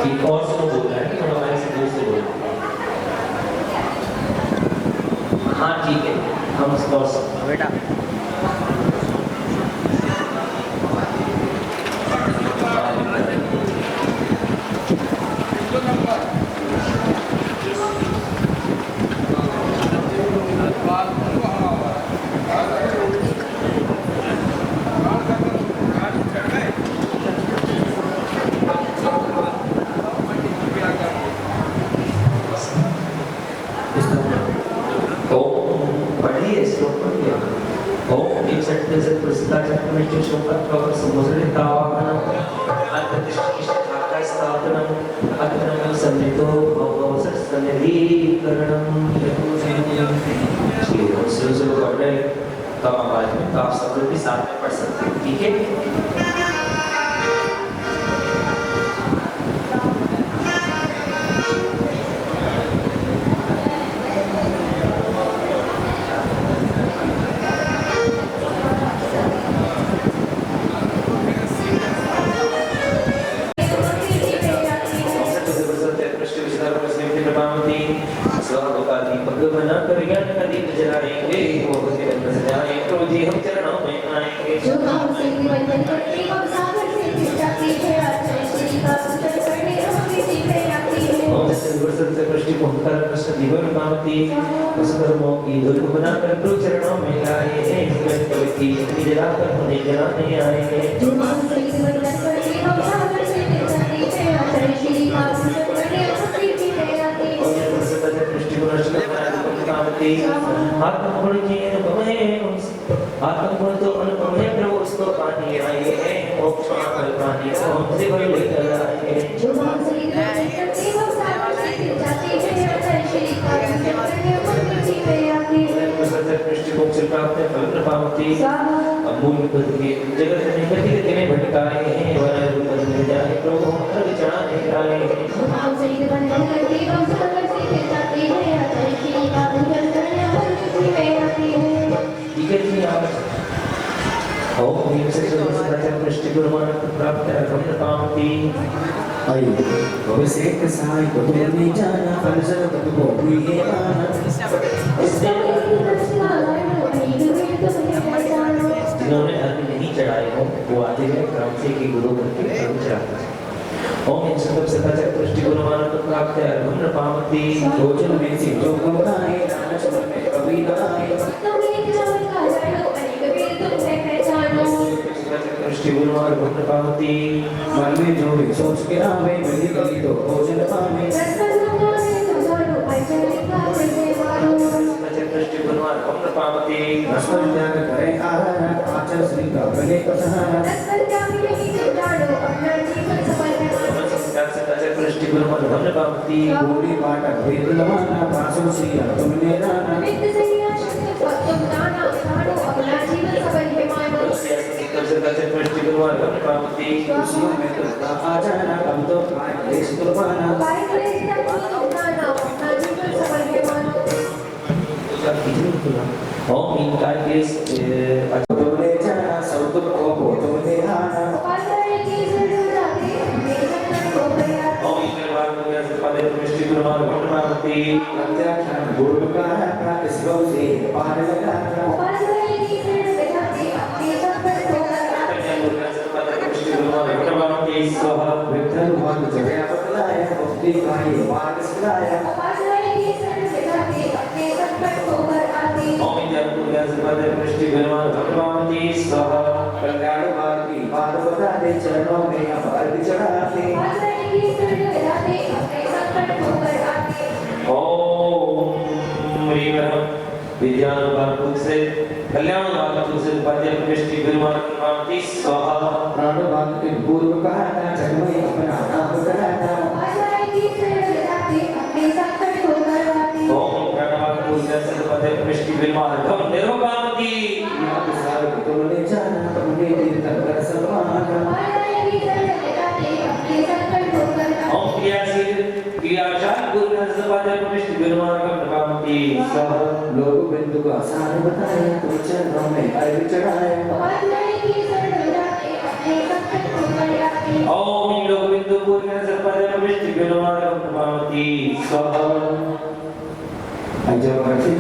कि और सुनो बोल रहा है कि थोड़ा हमारे से दूर से बोल। हाँ ठीक है, हम उसको बेटा वशीकरणं शुरू पढ़ रहे कम आवाज में, तो आप सब लोग भी साथ में पढ़ सकते हैं, ठीक है। बना कर ज्ञान का दीप जलाएंगे, वो भगवान सजाए प्रभु जी हम चरणों में आएंगे। जो भाव से निबंधन करके हम सागर से फिर जाती है, आचार्य श्री का सुंदर करने हम किसी पे आती है। ओम सत्संग से पृष्टि ओंकार कृष्ण जीवन पावती वसुधर्मों की धुन बनाकर प्रभु चरणों में लाए हैं, जगत की अग्नि जलाकर उन्हें जलाने आएंगे। जो भाव से निबंधन करके हम सागर से फिर जाती है, आचार्य श्री का सुंदर करने हम किसी पे आती है। ओम सत्संग पृष्टि पावती आत्मगुण की अनुपम है, आत्मगुण तो अनुपम है प्रभु उसको पानी आए हैं, मोक्ष पाकर पानी को हमसे भर लेकर आए। जो भाव से निबंधन करके हम सागर से फिर जाती है, आचार्य श्री का सुंदर करने हम किसी पे आती है। पृष्टि को से प्राप्त है फल पावती अमूल्य पद के जगत में गति गति में भटकाए हैं, वन रूप में जाए प्रभु हर चढ़ाने आए हैं। जो भाव से निबंधन करके हम सागर से फिर जाती है, आचार्य श्री का सुंदर करने हम किसी पे आती है। ठीक है जी, आप ओम ह्रीं से सदाचार पृष्टि गुरुमान प्राप्त है फल पावती। आइए अभिषेक सहाय को तुमने जाना, फलसर तक को हुई है आना। जिन्होंने अर्घ नहीं चढ़ाए हो वो आते हैं क्रम से कि गुरु करके अर्घ चढ़ाते हैं। ओम इन सब सदाचार पृष्टि गुरुमान प्राप्त है अर्घ पावती। भोजन में से जो गंगाए, नाच में कभी गाए। पृष्टि गुरुमान अर्घ पावती। मन में जो भी सोच के आवे, मिली गली तो भोजन पावे। पृष्टि गुरुमान अर्घ पावती। रसकर त्याग करे आहार, आचार्य श्री का भले का सहारा। पृष्टि गुरुमान अर्घ पावती। पूरी बाटा भेद लवाना, पासों सिया तुमने जाना। पृष्टि गुरुमान अर्घ पावती। खुशियों में तो आ जाना, कब तो पाए देश कुर्बाना। ओम इनका केस तुमने जाना, सब दुखों को तुमने आना। ओम ईश्वर पदे पृष्टि गुरुमान अर्घ पावती। प्रत्याख्यान गुरु का है, इस गौ से पार लगाना। पृष्टि गुरुमान अर्घ पावती। स्वाहा विठ्ठल भगवान जगह बतलाया, मुक्ति का ये मार्ग सिखाया। ओम पदे पृष्टि गुरुमान अर्घ पावती। स्वाहा कल्याण मार्ग की बात बता दे, चरणों में अब अर्घ चढ़ाते। ओम ह्रीं विद्यानुभाव से कल्याण भाव से उपाध्याय पृष्टि गुरुमान अर्घ पावती। स्वाहा प्राण भाग के पूर्व कहा था, जन्म अपना नाम कराता। ओम प्रणव से उपाध्याय पृष्टि गुरुमान अर्घ पावती। याद सार तुमने जाना, तुमने दिल तक कर सम्मान। ओम क्रियाशील गुरुनाथ उपाध्याय पृष्टि गुरुमान अर्घ पावती। स्वाहा लोग बिंदु का सार बताए, तुम चरणों में अर्घ चढ़ाए। ओम लोक बिंदु गुरुनाथ उपाध्याय पृष्टि गुरुमान अर्घ पावती। स्वाहा जब करते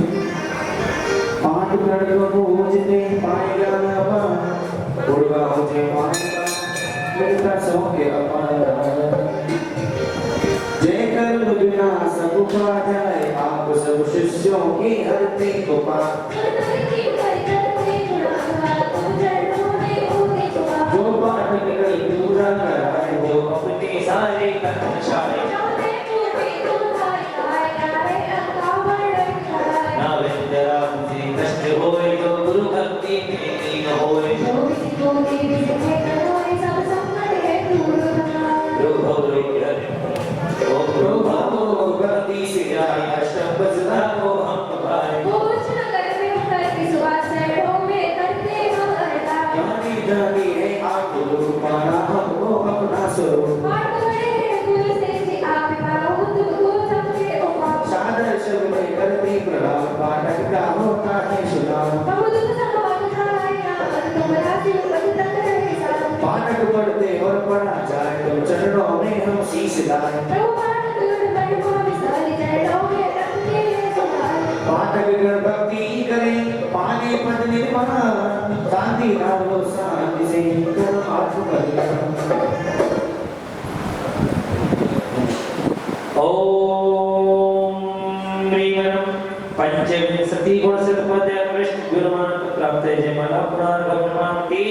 पाठ कर को पूजते पाएगा नवा, उड़वा मुझे मांगा मिलता सो के अपार। जय कर बिना सब पा जाए, आप सब शिष्यों की हरती को पा। जो पाठ निकल पूरा कराए, जो अपने सारे कर्म छाए। ना विंदरा मुझे कष्ट होए, जो गुरु भक्ति में लीन होए। प्रभु गति से जाए, स्वरूप पाठ करे कुल से जी आप पाओ तुमको सबके उपाय सादर शब्द में करती प्रणाम पाठक का होता है सुनाम प्रभु तुम संभाल खाया तुम्हारा दिल बदलता रहेगा पाठक पढ़ते और पढ़ा जाए तो चरणों में हम शीश लाए प्रभु पाठ कर बड़े को विसारी चरणों में रखते हैं सुधार पाठक गण भक्ति करें पाने पद निर्माण शांति नाम शांति से करो आत्म कल्याण ओम ह्रीं पंचविंशति गुण शतपदे कृष्ण गुरुमान प्राप्त है जय माला पुनर्गमनमान्ति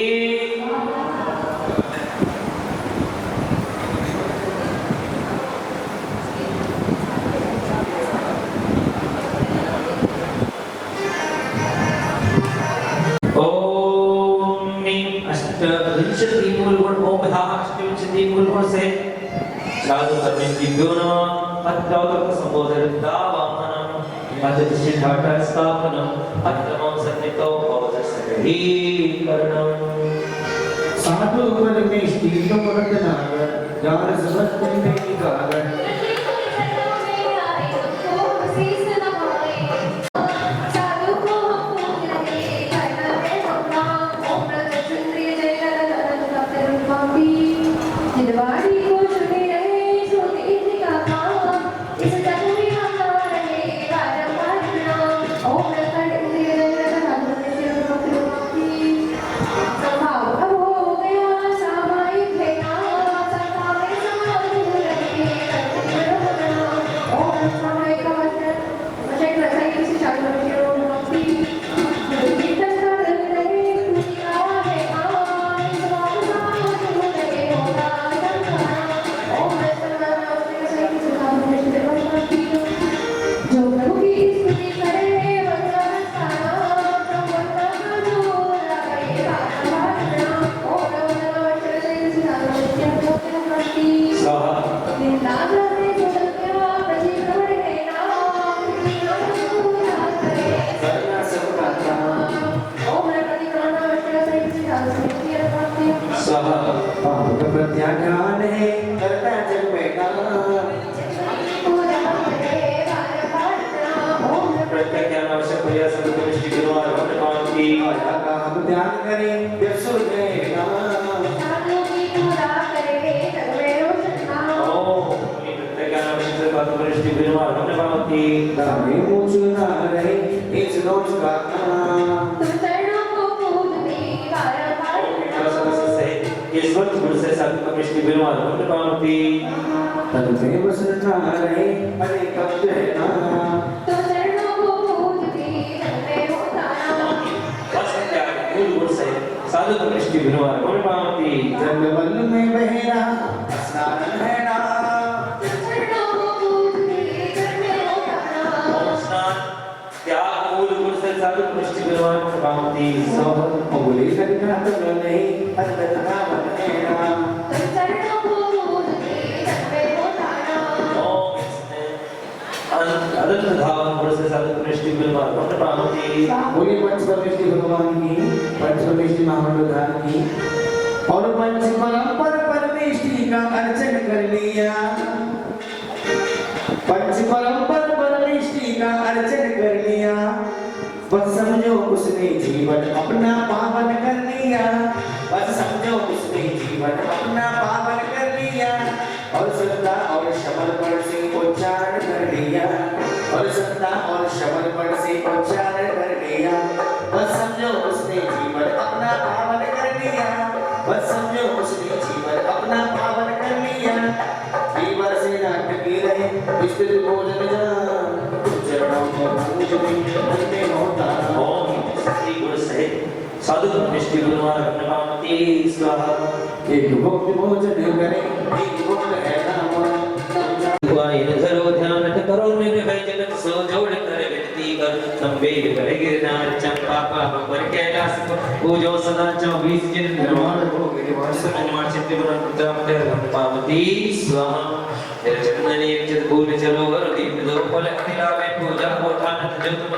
ओम ह्रीं अष्टविंशति मूलगुण ओम अष्टविंशति मूलगुण से साधु धर्मेभ्यो नमः अत्रावतक संबोधिता वामनम अतिष्ठाता स्थापनम अत्रमं सन्नितो भवदसरीकरणम साधु पद में स्थित वर्तनागर ज्ञान समझते में गागर प्रत्याख्यान है करता जग बैठा प्रत्याख्यान आवश्यक हो या सब दृष्टि गुरुवार भगवान की आया का हम ध्यान करें व्यसो जयना प्रत्याख्यान आवश्यक बात दृष्टि गुरुवार भगवान की दामे मुझ ना रहे इस रोज का ईश्वर गुरु से साधु का कृष्ण विमान भगवानती तन में बसन ना रहे अरे कब रहना तो चरणों को पूजती तन में होता बस त्याग मूल गुरु से साधु का कृष्ण विमान भगवानती जंगल में बहेरा स्नान है ना तो चरणों को पूजती तन में होता स्नान त्याग मूल गुरु से साधु का कृष्ण विमान भगवानती सोहत बोले लगना तो नहीं अंदर ना बनेना तो चरणों को पूजती तन में होता अदंत धावन गुरु से साधु का कृष्ण विमान भगवानती बोले पंचपरमेश्वरी भगवान की पंचपरमेश्वरी महामंडलधाम की और पंचपरंपर परमेश्वरी का अर्चन कर लिया पंचपरंपर परमेश्वरी का अर्चन कर लिया बस समझो उसने जीवन अपना पावन कर लिया बस समझो उसने जीवन अपना पावन कर लिया और श्रद्धा और समर्पण से उच्चारण कर लिया और श्रद्धा और समर्पण से उच्चारण कर लिया बस समझो उसने जीवन अपना पावन कर लिया बस समझो उसने जीवन अपना पावन कर लिया बीवर से नाटक की रहे विस्तृत भोजन जान चरणों में पूज भी अंते होता ओम श्री गुरु से साधु निष्ठि गुरुवार भगवानती स्वाहा एक भक्त भोजन करे एक भक्त है नाम वाइन धरो ध्यान करो निर्भय जगत सो जोड़ कर विनती कर संवेद करे गिरनार चंपा पाप पर कैलाश को पूजो सदा 24 जिन निर्माण हो गिरिवार निर्माण चित्त बन प्रताप पावती स्वाहा चंदनी चतुर चलो वर दीप दो फल खिलावे पूजा को ठान जो तुम